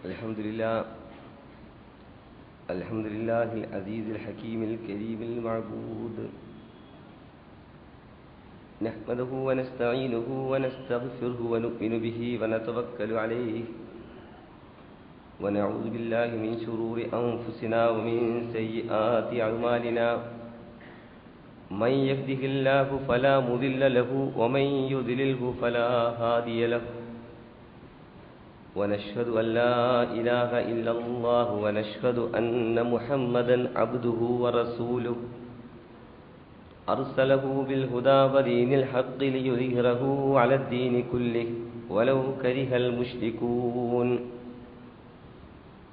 الحمد لله العزيز الحكيم الكريم المعبود نحمده ونستعينه ونستغفره ونؤمن به ونتوكل عليه ونعوذ بالله من شرور أنفسنا ومن سيئات أعمالنا من يهده الله فلا مضل له ومن يضلله فلا هادي له ونشهد أن لا إله إلا الله ونشهد أن محمدا عبده ورسوله أرسله بالهدى ودين الحق ليظهره على الدين كله ولو كره المشركون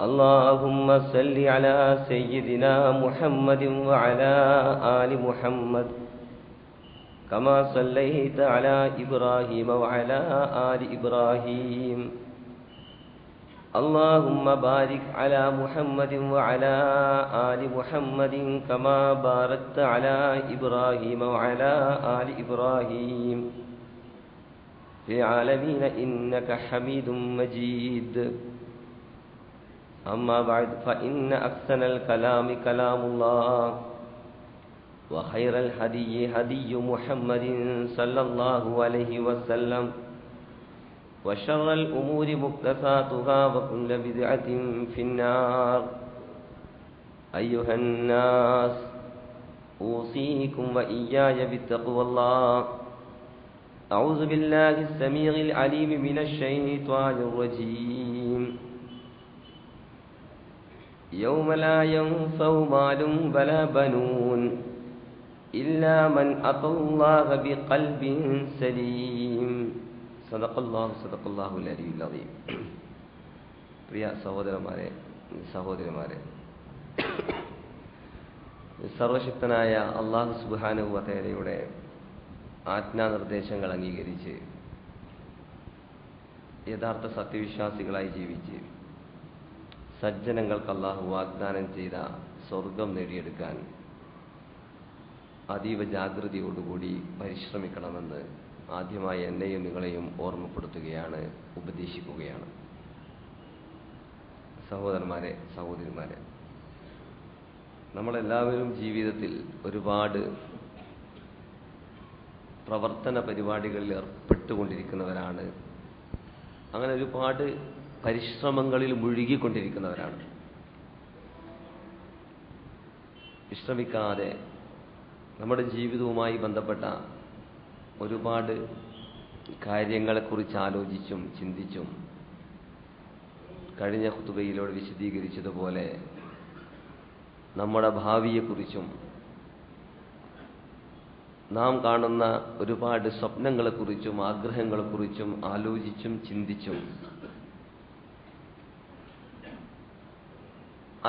اللهم صل على سيدنا محمد وعلى آل محمد كما صليت على إبراهيم وعلى آل إبراهيم اللهم بارك على محمد وعلى آل محمد كما باركت على إبراهيم وعلى آل إبراهيم في العالمين إنك حميد مجيد أما بعد فإن أحسن الكلام كلام الله وخير الهدي هدي محمد صلى الله عليه وسلم وشر الأمور محدثاتها وكل بدعة في النار أيها الناس أوصيكم وإياي بتقوى الله أعوذ بالله السميع العليم من الشيطان الرجيم يوم لا ينفع مال ولا بنون إلا من أتى الله بقلب سليم സദഖല്ലാഹുൽ അലിയുൽ അദീം. പ്രിയ സഹോദരന്മാരെ, സഹോദരിമാരെ, സർവശക്തനായ അല്ലാഹു സുബ്ഹാനഹു വ തആലയുടെ ആജ്ഞാനിർദ്ദേശങ്ങൾ അംഗീകരിച്ച് യഥാർത്ഥ സത്യവിശ്വാസികളായി ജീവിച്ച് സജ്ജനങ്ങൾക്ക് അല്ലാഹു വാഗ്ദാനം ചെയ്ത സ്വർഗം നേടിയെടുക്കാൻ അതീവ ജാഗ്രതയോടുകൂടി പരിശ്രമിക്കണമെന്ന് ആദ്യമായി എന്നെയും നിങ്ങളെയും ഓർമ്മപ്പെടുത്തുകയാണ്, ഉപദേശിക്കുകയാണ്. സഹോദരന്മാരെ, സഹോദരിമാരെ, നമ്മളെല്ലാവരും ജീവിതത്തിൽ ഒരുപാട് പ്രവർത്തന പരിപാടികളിൽ ഏർപ്പെട്ടുകൊണ്ടിരിക്കുന്നവരാണ്. അങ്ങനെ ഒരുപാട് പരിശ്രമങ്ങളിൽ മുഴുകിക്കൊണ്ടിരിക്കുന്നവരാണ്. വിശ്രമിക്കാതെ നമ്മുടെ ജീവിതവുമായി ബന്ധപ്പെട്ട ഒരുപാട് കാര്യങ്ങളെക്കുറിച്ച് ആലോചിച്ചും ചിന്തിച്ചും കഴിഞ്ഞ ഖുതുബയിലൂടെ വിശദീകരിച്ചതുപോലെ നമ്മുടെ ഭാവിയെക്കുറിച്ചും നാം കാണുന്ന ഒരുപാട് സ്വപ്നങ്ങളെക്കുറിച്ചും ആഗ്രഹങ്ങളെക്കുറിച്ചും ആലോചിച്ചും ചിന്തിച്ചും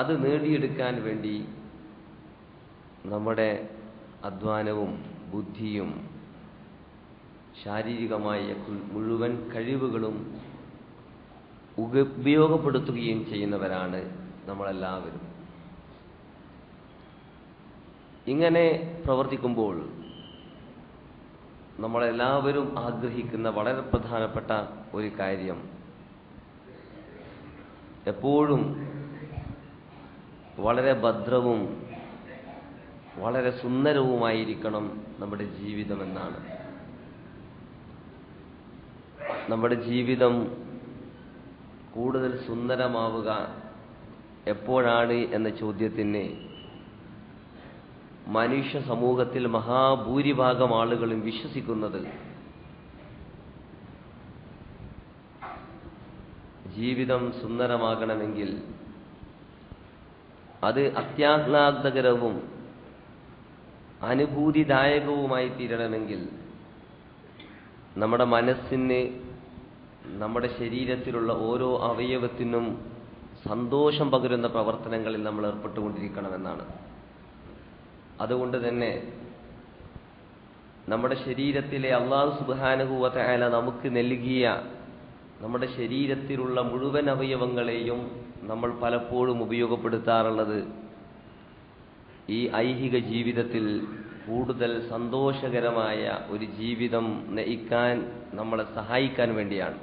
അത് നേടിയെടുക്കാൻ വേണ്ടി നമ്മുടെ അധ്വാനവും ബുദ്ധിയും ശാരീരികമായ മുഴുവൻ കഴിവുകളും ഉപയോഗപ്പെടുത്തുകയും ചെയ്യുന്നവരാണ് നമ്മളെല്ലാവരും. ഇങ്ങനെ പ്രവർത്തിക്കുമ്പോൾ നമ്മളെല്ലാവരും ആഗ്രഹിക്കുന്ന വളരെ പ്രധാനപ്പെട്ട ഒരു കാര്യം, എപ്പോഴും വളരെ ഭദ്രവും വളരെ സുന്ദരവുമായിരിക്കണം നമ്മുടെ ജീവിതമെന്നാണ്. നമ്മുടെ ജീവിതം കൂടുതൽ സുന്ദരമാവുക എപ്പോഴാണ് എന്ന ചോദ്യത്തിന് മനുഷ്യ സമൂഹത്തിൽ മഹാഭൂരിഭാഗം ആളുകളും വിശ്വസിക്കുന്നത് ജീവിതം സുന്ദരമാകണമെങ്കിൽ, അത് അത്യാഹ്ലാദകരവും അനുഭൂതിദായകവുമായി തീരണമെങ്കിൽ നമ്മുടെ മനസ്സിന്, നമ്മുടെ ശരീരത്തിലുള്ള ഓരോ അവയവത്തിനും സന്തോഷം പകരുന്ന പ്രവർത്തനങ്ങളിൽ നമ്മൾ ഏർപ്പെട്ടുകൊണ്ടിരിക്കണമെന്നാണ്. അതുകൊണ്ട് തന്നെ നമ്മുടെ ശരീരത്തിലെ അല്ലാഹു സുബ്ഹാനഹു വ തആല നമുക്ക് നൽകിയ നമ്മുടെ ശരീരത്തിലുള്ള മുഴുവൻ അവയവങ്ങളെയും നമ്മൾ പലപ്പോഴും ഉപയോഗപ്പെടുത്താറുള്ളത് ഈ ഐഹിക ജീവിതത്തിൽ കൂടുതൽ സന്തോഷകരമായ ഒരു ജീവിതം നയിക്കാൻ നമ്മളെ സഹായിക്കാൻ വേണ്ടിയാണ്.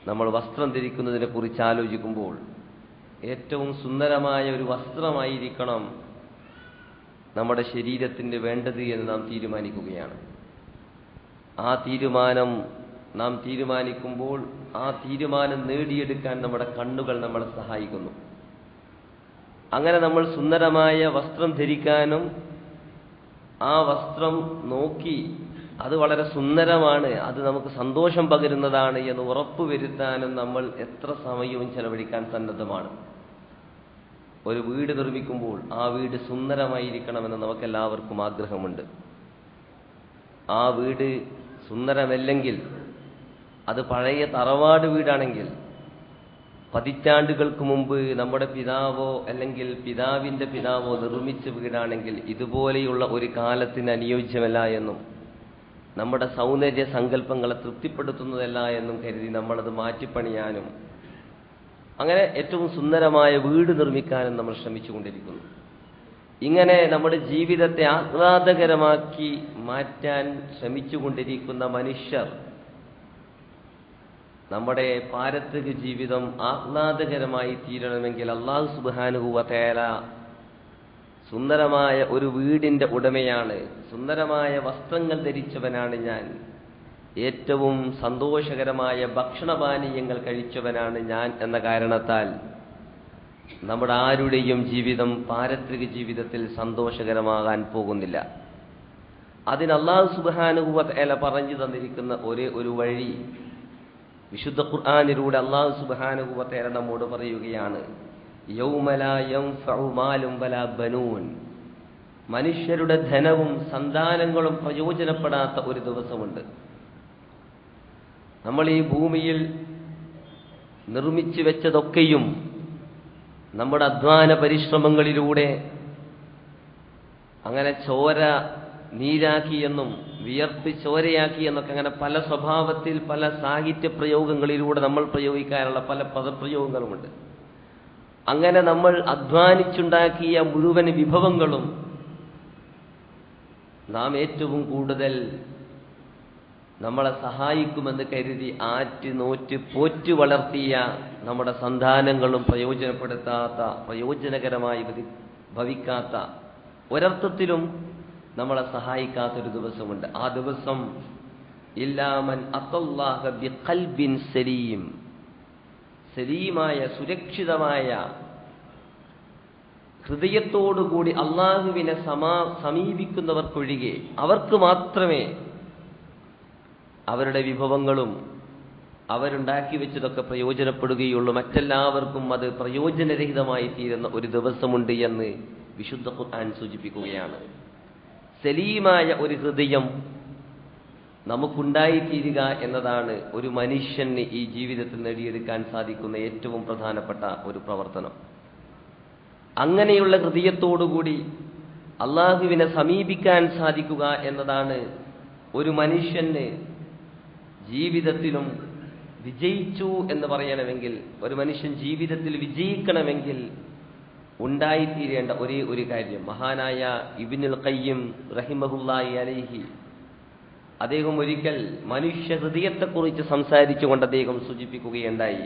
നമ്മൾ വസ്ത്രം ധരിക്കുന്നതിനെ കുറിച്ച് ആലോചിക്കുമ്പോൾ ഏറ്റവും സുന്ദരമായ ഒരു വസ്ത്രമായിരിക്കണം നമ്മുടെ ശരീരത്തിന് വേണ്ടത് എന്ന് നാം തീരുമാനിക്കുകയാണ്. ആ തീരുമാനം നാം തീരുമാനിക്കുമ്പോൾ ആ തീരുമാനം നേടിയെടുക്കാൻ നമ്മുടെ കണ്ണുകൾ നമ്മളെ സഹായിക്കുന്നു. അങ്ങനെ നമ്മൾ സുന്ദരമായ വസ്ത്രം ധരിക്കാനും ആ വസ്ത്രം നോക്കി അത് വളരെ സുന്ദരമാണ്, അത് നമുക്ക് സന്തോഷം പകരുന്നതാണ് എന്ന് ഉറപ്പുവരുത്താനും നമ്മൾ എത്ര സമയവും ചെലവഴിക്കാൻ സന്നദ്ധമാണ്. ഒരു വീട് നിർമ്മിക്കുമ്പോൾ ആ വീട് സുന്ദരമായിരിക്കണമെന്ന് നമുക്കെല്ലാവർക്കും ആഗ്രഹമുണ്ട്. ആ വീട് സുന്ദരമല്ലെങ്കിൽ, അത് പഴയ തറവാട് വീടാണെങ്കിൽ, പതിറ്റാണ്ടുകൾക്ക് മുമ്പ് നമ്മുടെ പിതാവോ അല്ലെങ്കിൽ പിതാവിൻ്റെ പിതാവോ നിർമ്മിച്ച വീടാണെങ്കിൽ ഇതുപോലെയുള്ള ഒരു കാലത്തിന് അനുയോജ്യമല്ല എന്നും നമ്മുടെ സൗന്ദര്യ സങ്കല്പങ്ങളെ തൃപ്തിപ്പെടുത്തുന്നതല്ല എന്നും കരുതി നമ്മളത് മാറ്റിപ്പണിയാനും അങ്ങനെ ഏറ്റവും സുന്ദരമായ വീട് നിർമ്മിക്കാനും നമ്മൾ ശ്രമിച്ചുകൊണ്ടിരിക്കുന്നു. ഇങ്ങനെ നമ്മുടെ ജീവിതത്തെ ആഹ്ലാദകരമാക്കി മാറ്റാൻ ശ്രമിച്ചുകൊണ്ടിരിക്കുന്ന മനുഷ്യർ നമ്മുടെ പാരത്രിക ജീവിതം ആഹ്ലാദകരമായി തീരണമെങ്കിൽ അല്ലാഹു സുബ്ഹാനഹു വ തആല സുന്ദരമായ ഒരു വീടിന്റെ ഉടമയാണ്, സുന്ദരമായ വസ്ത്രങ്ങൾ ധരിച്ചവനാണ് ഞാൻ, ഏറ്റവും സന്തോഷകരമായ ഭക്ഷണപാനീയങ്ങൾ കഴിച്ചവനാണ് ഞാൻ എന്ന കാരണത്താൽ നമ്മുടെ ആരുടെയും ജീവിതം പാരത്രിക ജീവിതത്തിൽ സന്തോഷകരമാകാൻ പോകുന്നില്ല. അതിന് അല്ലാഹു സുബ്ഹാനഹു വ തആല പറഞ്ഞു തന്നിരിക്കുന്ന ഒരേ ഒരു വഴി വിശുദ്ധ ഖുർആനിലൂടെ അല്ലാഹു സുബ്ഹാനഹു വ തആല നമ്മോട് പറയുകയാണ്, യൗമ ലാ യൻഫഉ മാലും വലാ ബനൂൻ. മനുഷ്യരുടെ ധനവും സന്താനങ്ങളും പ്രയോജനപ്പെടാത്ത ഒരു ദിവസമുണ്ട്. നമ്മൾ ഈ ഭൂമിയിൽ നിർമ്മിച്ചു വെച്ചതൊക്കെയും നമ്മുടെ അധ്വാന പരിശ്രമങ്ങളിലൂടെ അങ്ങനെ ചോര നീരാക്കിയെന്നും വിയർപ്പ് ചോരയാക്കിയെന്നൊക്കെ അങ്ങനെ പല സ്വഭാവത്തിൽ പല സാഹിത്യ പ്രയോഗങ്ങളിലൂടെ നമ്മൾ പ്രയോഗിക്കാനുള്ള പല പദപ്രയോഗങ്ങളുമുണ്ട്. അങ്ങനെ നമ്മൾ അധ്വാനിച്ചുണ്ടാക്കിയ മുഴുവൻ വിഭവങ്ങളും നാം ഏറ്റവും കൂടുതൽ നമ്മളെ സഹായിക്കുമെന്ന് കരുതി ആറ്റ് നോറ്റ് പോറ്റ് വളർത്തിയ നമ്മുടെ സന്താനങ്ങളും പ്രയോജനപ്പെടുത്താത്ത, പ്രയോജനകരമായി ഭവിക്കാത്ത, ഒരർത്ഥത്തിലും നമ്മളെ സഹായിക്കാത്തൊരു ദിവസമുണ്ട്. ആ ദിവസം ഇല്ലാ മൻ അത്തല്ലാഹ ബിഖൽബിൻ സലീം, സലീമായ സുരക്ഷിതമായ ഹൃദയത്തോടുകൂടി അള്ളാഹുവിനെ സമീപിക്കുന്നവർക്കൊഴികെ അവർക്ക് മാത്രമേ അവരുടെ വിഭവങ്ങളും അവരുണ്ടാക്കി വെച്ചതൊക്കെ പ്രയോജനപ്പെടുകയുള്ളൂ. മറ്റെല്ലാവർക്കും അത് പ്രയോജനരഹിതമായി തീരുന്ന ഒരു ദിവസമുണ്ട് എന്ന് വിശുദ്ധ ഖുർആൻ സൂചിപ്പിക്കുകയാണ്. സലീമായ ഒരു ഹൃദയം നമുക്കുണ്ടായിത്തീരുക എന്നതാണ് ഒരു മനുഷ്യന് ഈ ജീവിതത്തിൽ നേടിയെടുക്കാൻ സാധിക്കുന്ന ഏറ്റവും പ്രധാനപ്പെട്ട ഒരു പ്രവർത്തനം. അങ്ങനെയുള്ള ഹൃദയത്തോടുകൂടി അള്ളാഹുവിനെ സമീപിക്കാൻ സാധിക്കുക എന്നതാണ് ഒരു മനുഷ്യന് ജീവിതത്തിലും വിജയിച്ചു എന്ന് പറയണമെങ്കിൽ, ഒരു മനുഷ്യൻ ജീവിതത്തിൽ വിജയിക്കണമെങ്കിൽ ഉണ്ടായിത്തീരേണ്ട ഒരേ ഒരു കാര്യം. മഹാനായ ഇബ്നുൽ ഖയ്യിം റഹിമഹുല്ലാഹി അലൈഹി അദ്ദേഹം ഒരിക്കൽ മനുഷ്യ ഹൃദയത്തെക്കുറിച്ച് സംസാരിച്ചുകൊണ്ട് അദ്ദേഹം സൂചിപ്പിക്കുകയുണ്ടായി,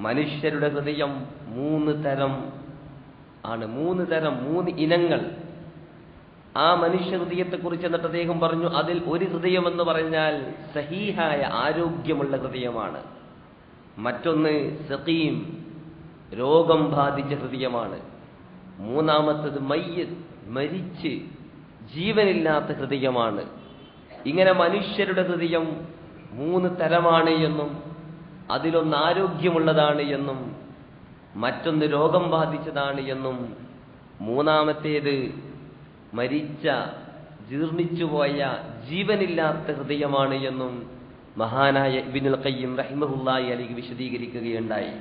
മനുഷ്യരുടെ ഹൃദയം 3 തരം ആണ്, 3 തരം, 3 ഇനങ്ങൾ. ആ മനുഷ്യ ഹൃദയത്തെക്കുറിച്ച് എന്നിട്ട് അദ്ദേഹം പറഞ്ഞു, അതിൽ ഒരു ഹൃദയം എന്ന് പറഞ്ഞാൽ സഹീഹായ ആരോഗ്യമുള്ള ഹൃദയമാണ്. മറ്റൊന്ന് സഖീം, രോഗം ബാധിച്ച ഹൃദയമാണ്. മൂന്നാമത്തത് മയ്യിത്ത്, മരിച്ച് ജീവനില്ലാത്ത ഹൃദയമാണ്. ഇങ്ങനെ മനുഷ്യരുടെ ഹൃദയം 3 തരമാണ് എന്നും അതിലൊന്ന് ആരോഗ്യമുള്ളതാണ് എന്നും മറ്റൊന്ന് രോഗം ബാധിച്ചതാണ് എന്നും മൂന്നാമത്തേത് മരിച്ച ജീർണിച്ചുപോയ ജീവനില്ലാത്ത ഹൃദയമാണ് എന്നും മഹാനായ ഇബ്നുൽ ഖയ്യിം റഹിമഹുല്ലാഹി അലൈഹി വിശദീകരിക്കുകയുണ്ടായി.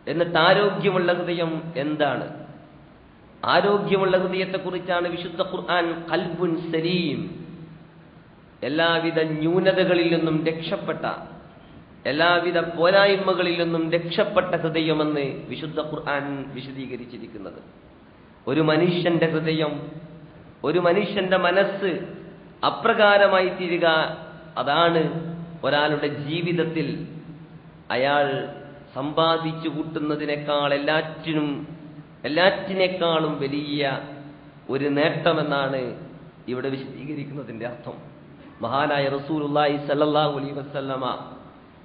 എന്നിട്ട് ആരോഗ്യമുള്ള ഹൃദയം എന്താണ്? ആരോഗ്യമുള്ള ഹൃദയത്തെക്കുറിച്ചാണ് വിശുദ്ധ ഖുർആൻ ഖൽബുൻ സലീം, എല്ലാവിധ ന്യൂനതകളിൽ നിന്നും രക്ഷപ്പെട്ട, എല്ലാവിധ പോരായ്മകളിൽ നിന്നും രക്ഷപ്പെട്ട ഹൃദയമെന്ന് വിശുദ്ധ ഖുർആൻ വിശദീകരിച്ചിരിക്കുന്നത്. ഒരു മനുഷ്യന്റെ ഹൃദയം, ഒരു മനുഷ്യന്റെ മനസ്സ് അപ്രകാരമായി തീരുക, അതാണ് ഒരാളുടെ ജീവിതത്തിൽ അയാൾ സമ്പാദിച്ചു കൂട്ടുന്നതിനേക്കാൾ എല്ലാറ്റിനേക്കാളും വലിയ ഒരു നേട്ടമെന്നാണ് ഇവിടെ വിശദീകരിക്കുന്നതിന്റെ അർത്ഥം. മഹാനായ റസൂലുള്ളാഹി സ്വല്ലല്ലാഹു അലൈഹി വസല്ലമ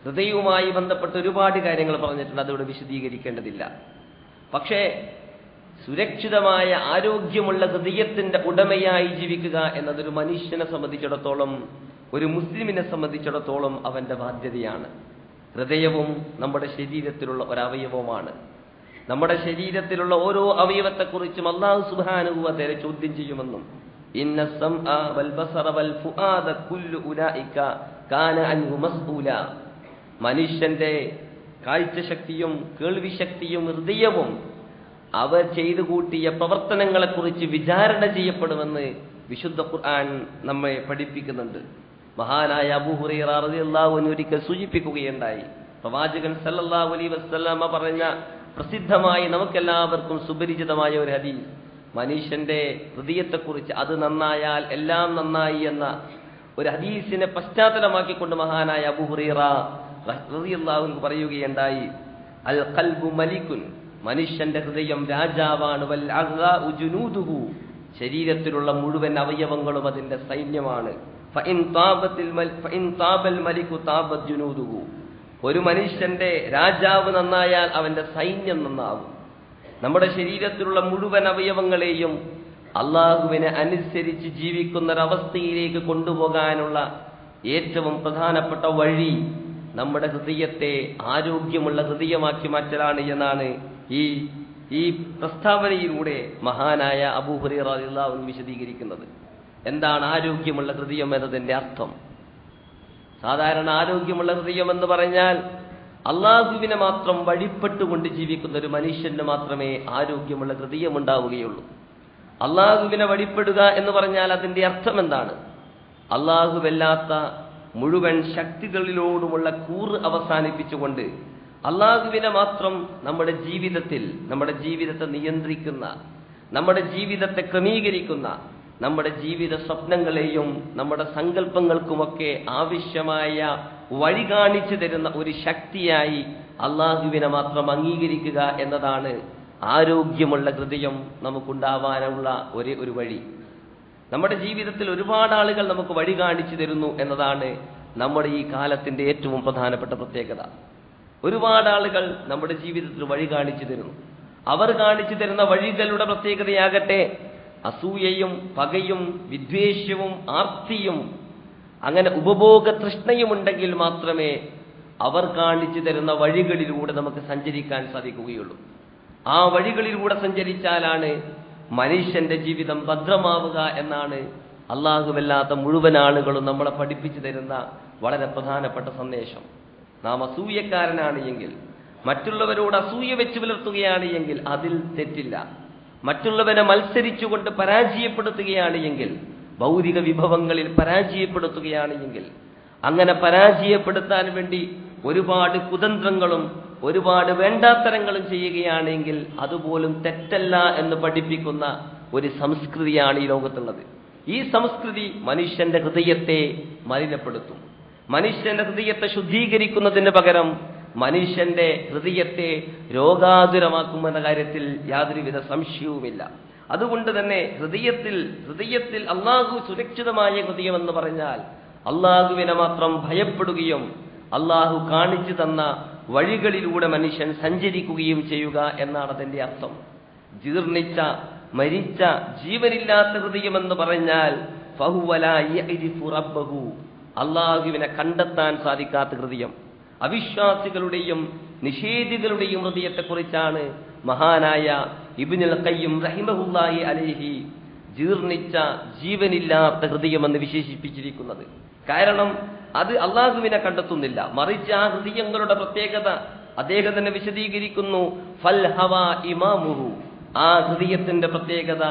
ഹൃദയവുമായി ബന്ധപ്പെട്ട് ഒരുപാട് കാര്യങ്ങൾ പറഞ്ഞിട്ടുണ്ട്, അതിവിടെ വിശദീകരിക്കേണ്ടതില്ല. പക്ഷേ സുരക്ഷിതമായ ആരോഗ്യമുള്ള ഹൃദയത്തിന്റെ ഉടമയായി ജീവിക്കുക എന്നതൊരു മനുഷ്യനെ സംബന്ധിച്ചിടത്തോളം, ഒരു മുസ്ലിമിനെ സംബന്ധിച്ചിടത്തോളം അവന്റെ ബാധ്യതയാണ്. ഹൃദയവും നമ്മുടെ ശരീരത്തിലുള്ള ഒരവയവമാണ്. നമ്മുടെ ശരീരത്തിലുള്ള ഓരോ അവയവത്തെക്കുറിച്ചും അല്ലാഹു സുബ്ഹാനഹു വ തആല ചോദ്യം ചെയ്യുമെന്നും ഇന്ന സംഅ വൽ ബസറ വൽ ഫുആദ കുല്ലു ഉലൈക കാന അൻഹു മസ്ഊല. മനുഷ്യന്റെ കാഴ്ചശക്തിയും കേൾവിശക്തിയും ഹൃദയവും അവർ ചെയ്തു കൂട്ടിയ പ്രവർത്തനങ്ങളെക്കുറിച്ച് വിചാരണ ചെയ്യപ്പെടുമെന്ന് വിശുദ്ധ ഖുർആൻ നമ്മെ പഠിപ്പിക്കുന്നുണ്ട്. മഹാനായ അബൂ ഹുറൈറ റളിയല്ലാഹു അൻഹു ഒരിക്കൽ സൂചിപ്പിക്കുകയുണ്ടായി, പ്രവാചകൻ സല്ലല്ലാഹു അലൈഹി വസല്ലമ പറഞ്ഞ പ്രസിദ്ധമായി നമുക്കെല്ലാവർക്കും സുപരിചിതമായ ഒരു ഹദീസ്, മനുഷ്യന്റെ ഹൃദയത്തെക്കുറിച്ച് അത് നന്നായാൽ എല്ലാം നന്നായി എന്ന ഒരു ഹദീസിനെ പശ്ചാത്തലമാക്കിക്കൊണ്ട് മഹാനായ അബൂ ഹുറൈറ റളിയല്ലാഹു അൻഹു പറയുകയുണ്ടായി, അൽ ഖൽബു മലികുൻ, മനുഷ്യന്റെ ഹൃദയം രാജാവാണ്, വൽ അഗ്ഹാഉ ജുനൂദുഹു, ശരീരത്തിലുള്ള മുഴുവൻ അവയവങ്ങളും അതിന്റെ സൈന്യമാണ്. ഫഇൻ താബൽ മലികു താബത് ജുനൂദുഹു, ഒരു മനുഷ്യന്റെ രാജാവ് നന്നായാൽ അവന്റെ സൈന്യം നന്നാവും. നമ്മുടെ ശരീരത്തിലുള്ള മുഴുവൻ അവയവങ്ങളെയും അള്ളാഹുവിനെ അനുസരിച്ച് ജീവിക്കുന്നൊരവസ്ഥയിലേക്ക് കൊണ്ടുപോകാനുള്ള ഏറ്റവും പ്രധാനപ്പെട്ട വഴി നമ്മുടെ ഹൃദയത്തെ ആരോഗ്യമുള്ള ഹൃദയമാക്കി മാറ്റലാണ് എന്നാണ് ഈ പ്രസ്താവനയിലൂടെ മഹാനായ അബൂ ഹുറൈറ റളിയല്ലാഹു അൻഹു വിശദീകരിക്കുന്നത്. എന്താണ് ആരോഗ്യമുള്ള ഹൃദയം എന്നതിന്റെ അർത്ഥം? സാധാരണ ആരോഗ്യമുള്ള ഹൃദയം എന്ന് പറഞ്ഞാൽ അള്ളാഹുവിനെ മാത്രം വഴിപ്പെട്ടുകൊണ്ട് ജീവിക്കുന്ന ഒരു മനുഷ്യന് മാത്രമേ ആരോഗ്യമുള്ള ഹൃദയം ഉണ്ടാവുകയുള്ളൂ. അള്ളാഹുവിനെ വഴിപ്പെടുക എന്ന് പറഞ്ഞാൽ അതിന്റെ അർത്ഥം എന്താണ്? അള്ളാഹുവല്ലാത്ത മുഴുവൻ ശക്തികളിലോടുമുള്ള കൂറ് അവസാനിപ്പിച്ചുകൊണ്ട് അള്ളാഹുവിനെ മാത്രം നമ്മുടെ ജീവിതത്തെ നിയന്ത്രിക്കുന്ന, നമ്മുടെ ജീവിതത്തെ ക്രമീകരിക്കുന്ന, നമ്മുടെ ജീവിത സ്വപ്നങ്ങളെയും നമ്മുടെ സങ്കല്പങ്ങൾക്കുമൊക്കെ ആവശ്യമായ വഴി കാണിച്ചു തരുന്ന ഒരു ശക്തിയായി അള്ളാഹുവിനെ മാത്രം അംഗീകരിക്കുക എന്നതാണ് ആരോഗ്യമുള്ള ഹൃദയം നമുക്കുണ്ടാവാനുള്ള ഒരു വഴി. നമ്മുടെ ജീവിതത്തിൽ ഒരുപാട് ആളുകൾ നമുക്ക് വഴി കാണിച്ചു തരുന്നു എന്നതാണ് നമ്മുടെ ഈ കാലത്തിന്റെ ഏറ്റവും പ്രധാനപ്പെട്ട പ്രത്യേകത. ഒരുപാട് ആളുകൾ നമ്മുടെ ജീവിതത്തിൽ വഴി കാണിച്ചു തരുന്നു. അവർ കാണിച്ചു തരുന്ന വഴികളുടെ പ്രത്യേകതയാകട്ടെ അസൂയയും പകയും വിദ്വേഷവും ആർത്തിയും അങ്ങനെ ഉപഭോഗ തൃഷ്ണയുമുണ്ടെങ്കിൽ മാത്രമേ അവർ കാണിച്ചു തരുന്ന വഴികളിലൂടെ നമുക്ക് സഞ്ചരിക്കാൻ സാധിക്കുകയുള്ളൂ. ആ വഴികളിലൂടെ സഞ്ചരിച്ചാലാണ് മനുഷ്യന്റെ ജീവിതം ഭദ്രമാവുക എന്നാണ് അള്ളാഹുവല്ലാത്ത മുഴുവൻ ആളുകളും നമ്മളെ പഠിപ്പിച്ചു തരുന്ന വളരെ പ്രധാനപ്പെട്ട സന്ദേശം. നാം അസൂയക്കാരനാണ് എങ്കിൽ, മറ്റുള്ളവരോട് അസൂയ വെച്ച് പുലർത്തുകയാണ് എങ്കിൽ അതിൽ തെറ്റില്ല. മറ്റുള്ളവരെ മത്സരിച്ചുകൊണ്ട് പരാജയപ്പെടുത്തുകയാണ് എങ്കിൽ, ഭൗതിക വിഭവങ്ങളിൽ പരാജയപ്പെടുത്തുകയാണ് എങ്കിൽ, അങ്ങനെ പരാജയപ്പെടുത്താൻ വേണ്ടി ഒരുപാട് കുതന്ത്രങ്ങളും ഒരുപാട് വേണ്ടാത്തരങ്ങളും ചെയ്യുകയാണെങ്കിൽ അതുപോലും തെറ്റല്ല എന്ന് പഠിപ്പിക്കുന്ന ഒരു സംസ്കൃതിയാണ് ഈ ലോകത്തുള്ളത്. ഈ സംസ്കൃതി മനുഷ്യന്റെ ഹൃദയത്തെ മലിനപ്പെടുത്തും. മനുഷ്യന്റെ ഹൃദയത്തെ ശുദ്ധീകരിക്കുന്നതിന് പകരം മനുഷ്യന്റെ ഹൃദയത്തെ രോഗാതുരമാക്കുമെന്ന കാര്യത്തിൽ യാതൊരുവിധ സംശയവുമില്ല. അതുകൊണ്ട് തന്നെ ഹൃദയത്തിൽ അള്ളാഹു സുരക്ഷിതമായ ഹൃദയമെന്ന് പറഞ്ഞാൽ അള്ളാഹുവിനെ മാത്രം ഭയപ്പെടുകയും അള്ളാഹു കാണിച്ചു തന്ന വഴികളിലൂടെ മനുഷ്യൻ സഞ്ചരിക്കുകയും ചെയ്യുക എന്നാണ് അതിന്റെ അർത്ഥം. ജീർണിച്ച, മരിച്ച, ജീവനില്ലാത്ത ഹൃദയമെന്ന് പറഞ്ഞാൽ ഫഹുവ ലാ യഅരിഫു റബ്ബഹു, അള്ളാഹുവിനെ കണ്ടെത്താൻ സാധിക്കാത്ത ഹൃദയം. അവിശ്വാസികളുടെയും നിഷേധികളുടെയും ഹൃദയത്തെക്കുറിച്ചാണ് മഹാനായ ഇബ്നുൽ ഖയ്യിം റഹിമഹുല്ലാഹി അലൈഹി ജീർണിച്ച, ജീവനില്ലാത്ത ഹൃദയമെന്ന് വിശേഷിപ്പിച്ചിരിക്കുന്നത്. കാരണം അത് അള്ളാഹുവിനെ കണ്ടെത്തുന്നില്ല. മറിച്ച് ആ ഹൃദയങ്ങളുടെ പ്രത്യേകത അദ്ദേഹം തന്നെ വിശദീകരിക്കുന്നു. ഫൽ ഹവാ ഇമാമുഹു, ആ ഹൃദയത്തിന്റെ പ്രത്യേകത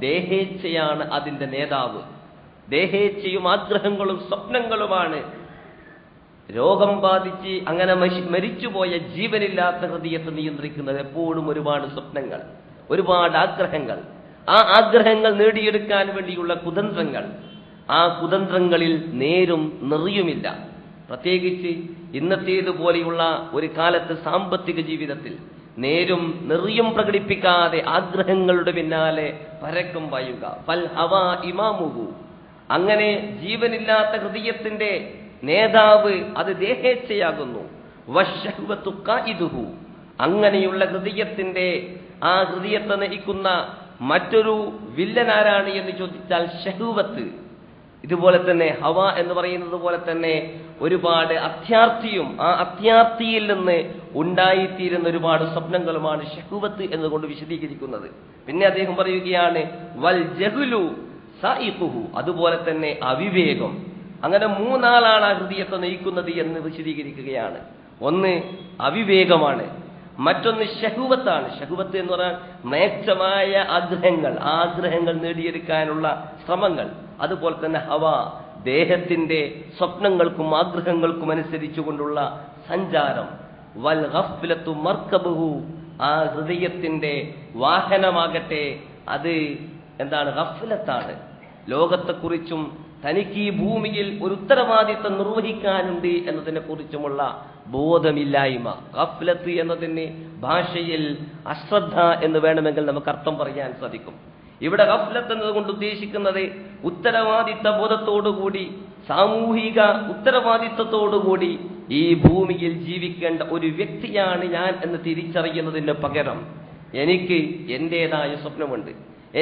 ദേഹേച്ഛയാണ് അതിന്റെ നേതാവ്. ദേഹേച്ഛയും ആഗ്രഹങ്ങളും സ്വപ്നങ്ങളുമാണ് രോഗം ബാധിച്ച് അങ്ങനെ മരിച്ചുപോയ ജീവനില്ലാത്ത ഹൃദയത്തെ നിയന്ത്രിക്കുന്നത്. എപ്പോഴും ഒരുപാട് സ്വപ്നങ്ങൾ, ഒരുപാട് ആഗ്രഹങ്ങൾ, ആ ആഗ്രഹങ്ങൾ നേടിയെടുക്കാൻ വേണ്ടിയുള്ള കുതന്ത്രങ്ങൾ, ആ കുതന്ത്രങ്ങളിൽ നേരും നെറിയുമില്ല. പ്രത്യേകിച്ച് ഇന്നത്തേതുപോലെയുള്ള ഒരു കാലത്ത് സാമ്പത്തിക ജീവിതത്തിൽ നേരും നെറിയും പ്രകടിപ്പിക്കാതെ ആഗ്രഹങ്ങളുടെ പിന്നാലെ പരക്കം പായുക. ഫൽ ഹവാ ഇമാമുഹു, അങ്ങനെ ജീവനില്ലാത്ത ഹൃദയത്തിന്റെ നേതാവ് അത് ദേഹേച്ഛയാകുന്നു. വശഹ്വതു ഖായിദുഹു, അങ്ങനെയുള്ള ഹൃദയത്തിന്റെ ആ ഹൃദയത്തെ നയിക്കുന്ന മറ്റൊരു വില്ലനാരാണ് എന്ന് ചോദിച്ചാൽ ഷഹ്വത്ത്. ഇതുപോലെ തന്നെ ഹവ എന്ന് പറയുന്നത് പോലെ തന്നെ ഒരുപാട് അത്യാർത്ഥിയും ആ അത്യാർത്ഥിയിൽ നിന്ന് ഉണ്ടായിത്തീരുന്ന ഒരുപാട് സ്വപ്നങ്ങളുമാണ് ഷഹ്വത്ത് എന്നുകൊണ്ട് വിശദീകരിക്കുന്നത്. പിന്നെ അദ്ദേഹം പറയുകയാണ് വൽ ജഹ്ലു സായിഖുഹു, അതുപോലെ തന്നെ അവിവേകം. അങ്ങനെ മൂന്നാളാണ് ആ ഹൃദയത്തെ നയിക്കുന്നത് എന്ന് വിശദീകരിക്കുകയാണ്. ഒന്ന് അവിവേകമാണ്, മറ്റൊന്ന് ഷഹ്വത്താണ്. ഷഹ്വത്ത് എന്ന് പറഞ്ഞാൽ മ്ലേച്ഛമായ ആഗ്രഹങ്ങൾ നേടിയെടുക്കാനുള്ള ശ്രമങ്ങൾ. അതുപോലെ തന്നെ ഹവ, ദേഹത്തിന്റെ സ്വപ്നങ്ങൾക്കും ആഗ്രഹങ്ങൾക്കും അനുസരിച്ചുകൊണ്ടുള്ള സഞ്ചാരം. വൽ ഗഫ്ലത്തു മർക്കബുഹു, ആ ഹൃദയത്തിന്റെ വാഹനമാകട്ടെ അത് എന്താണ്? ഗഫ്ലത്താണ്. ലോകത്തെക്കുറിച്ചും തനിക്ക് ഈ ഭൂമിയിൽ ഒരു ഉത്തരവാദിത്വം നിർവഹിക്കാനുണ്ട് എന്നതിനെ കുറിച്ചുമുള്ള ബോധമില്ലായ്മ. ഗഫ്ലത്ത് എന്നതിന് ഭാഷയിൽ അശ്രദ്ധ എന്ന് വേണമെങ്കിൽ നമുക്ക് അർത്ഥം പറയാൻ സാധിക്കും. ഇവിടെ ഗഫ്ലത്ത് എന്നതുകൊണ്ട് ഉദ്ദേശിക്കുന്നത് ഉത്തരവാദിത്വ ബോധത്തോടുകൂടി, സാമൂഹിക ഉത്തരവാദിത്വത്തോടുകൂടി ഈ ഭൂമിയിൽ ജീവിക്കേണ്ട ഒരു വ്യക്തിയാണ് ഞാൻ എന്ന് തിരിച്ചറിയുന്നതിന് പകരം എനിക്ക് എന്റേതായ സ്വപ്നമുണ്ട്,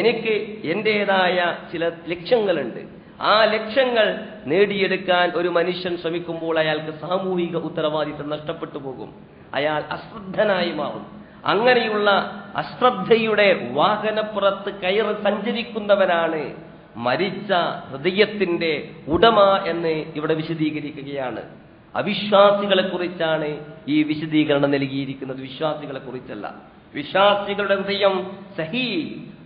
എനിക്ക് എന്റേതായ ചില ലക്ഷ്യങ്ങളുണ്ട്. ആ ലക്ഷ്യങ്ങൾ നേടിയെടുക്കാൻ ഒരു മനുഷ്യൻ ശ്രമിക്കുമ്പോൾ അയാൾക്ക് സാമൂഹിക ഉത്തരവാദിത്വം നഷ്ടപ്പെട്ടു പോകും. അയാൾ അശ്രദ്ധനായി മാറും. അങ്ങനെയുള്ള അശ്രദ്ധയുടെ വാഹനപ്പുറത്ത് കയറി സഞ്ചരിക്കുന്നവനാണ് മരിച്ച ഹൃദയത്തിന്റെ ഉടമ എന്ന് ഇവിടെ വിശദീകരിക്കുകയാണ്. അവിശ്വാസികളെ കുറിച്ചാണ് ഈ വിശദീകരണം നൽകിയിരിക്കുന്നത്, വിശ്വാസികളെ കുറിച്ചല്ല. വിശ്വാസികളുടെ ഹൃദയം സഹീ,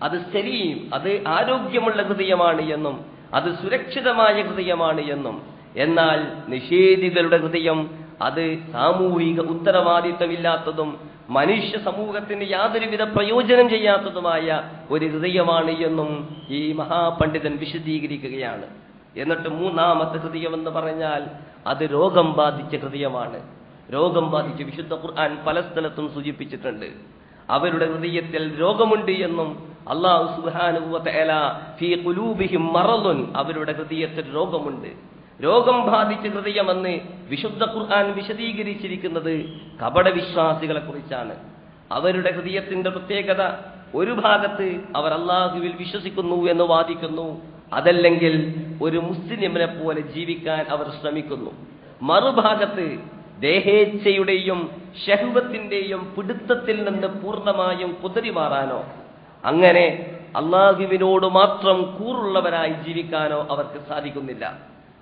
അത് സലീം, അത് ആരോഗ്യമുള്ള ഹൃദയമാണ് എന്നും അത് സുരക്ഷിതമായ ഹൃദയമാണ് എന്നും, എന്നാൽ നിഷേധികളുടെ ഹൃദയം അത് സാമൂഹിക ഉത്തരവാദിത്തമില്ലാത്തതും മനുഷ്യ സമൂഹത്തിന് യാതൊരുവിധ പ്രയോജനം ചെയ്യാത്തതുമായ ഒരു ഹൃദയമാണ് എന്നും ഈ മഹാപണ്ഡിതൻ വിശദീകരിക്കുകയാണ്. എന്നിട്ട് മൂന്നാമത്തെ ഹൃദയം എന്ന് പറഞ്ഞാൽ അത് രോഗം ബാധിച്ച ഹൃദയമാണ്. രോഗം ബാധിച്ച് വിശുദ്ധ ഖുർആൻ പല സ്ഥലത്തും സൂചിപ്പിച്ചിട്ടുണ്ട്. അവരുടെ ഹൃദയത്തിൽ രോഗമുണ്ട് എന്നും അല്ലാഹു സുബ്ഹാനഹു വ തആല ഫീ ഖുലൂബിഹിം മറദുൻ, അവരുടെ ഹൃദയത്തിൽ രോഗമുണ്ട്. രോഗം ബാധിച്ച ഹൃദയമെന്ന് വിശുദ്ധ ഖുർആൻ വിശദീകരിച്ചിരിക്കുന്നത് കപടവിശ്വാസികളെ കുറിച്ചാണ്. അവരുടെ ഹൃദയത്തിന്റെ പ്രത്യേകത, ഒരു ഭാഗത്ത് അവർ അല്ലാഹുവിൽ വിശ്വസിക്കുന്നു എന്ന് വാദിക്കുന്നു, അതല്ലെങ്കിൽ ഒരു മുസ്ലിമിനെ പോലെ ജീവിക്കാൻ അവർ ശ്രമിക്കുന്നു. മറുഭാഗത്ത് ദേഹേച്ഛയുടെയും ശഹ്വത്തിന്റെയും പിടുത്തത്തിൽ നിന്ന് പൂർണ്ണമായും കുതറി മാറാനോ അങ്ങനെ അള്ളാഹുവിനോട് മാത്രം കൂറുള്ളവരായി ജീവിക്കാനോ അവർക്ക് സാധിക്കുന്നില്ല.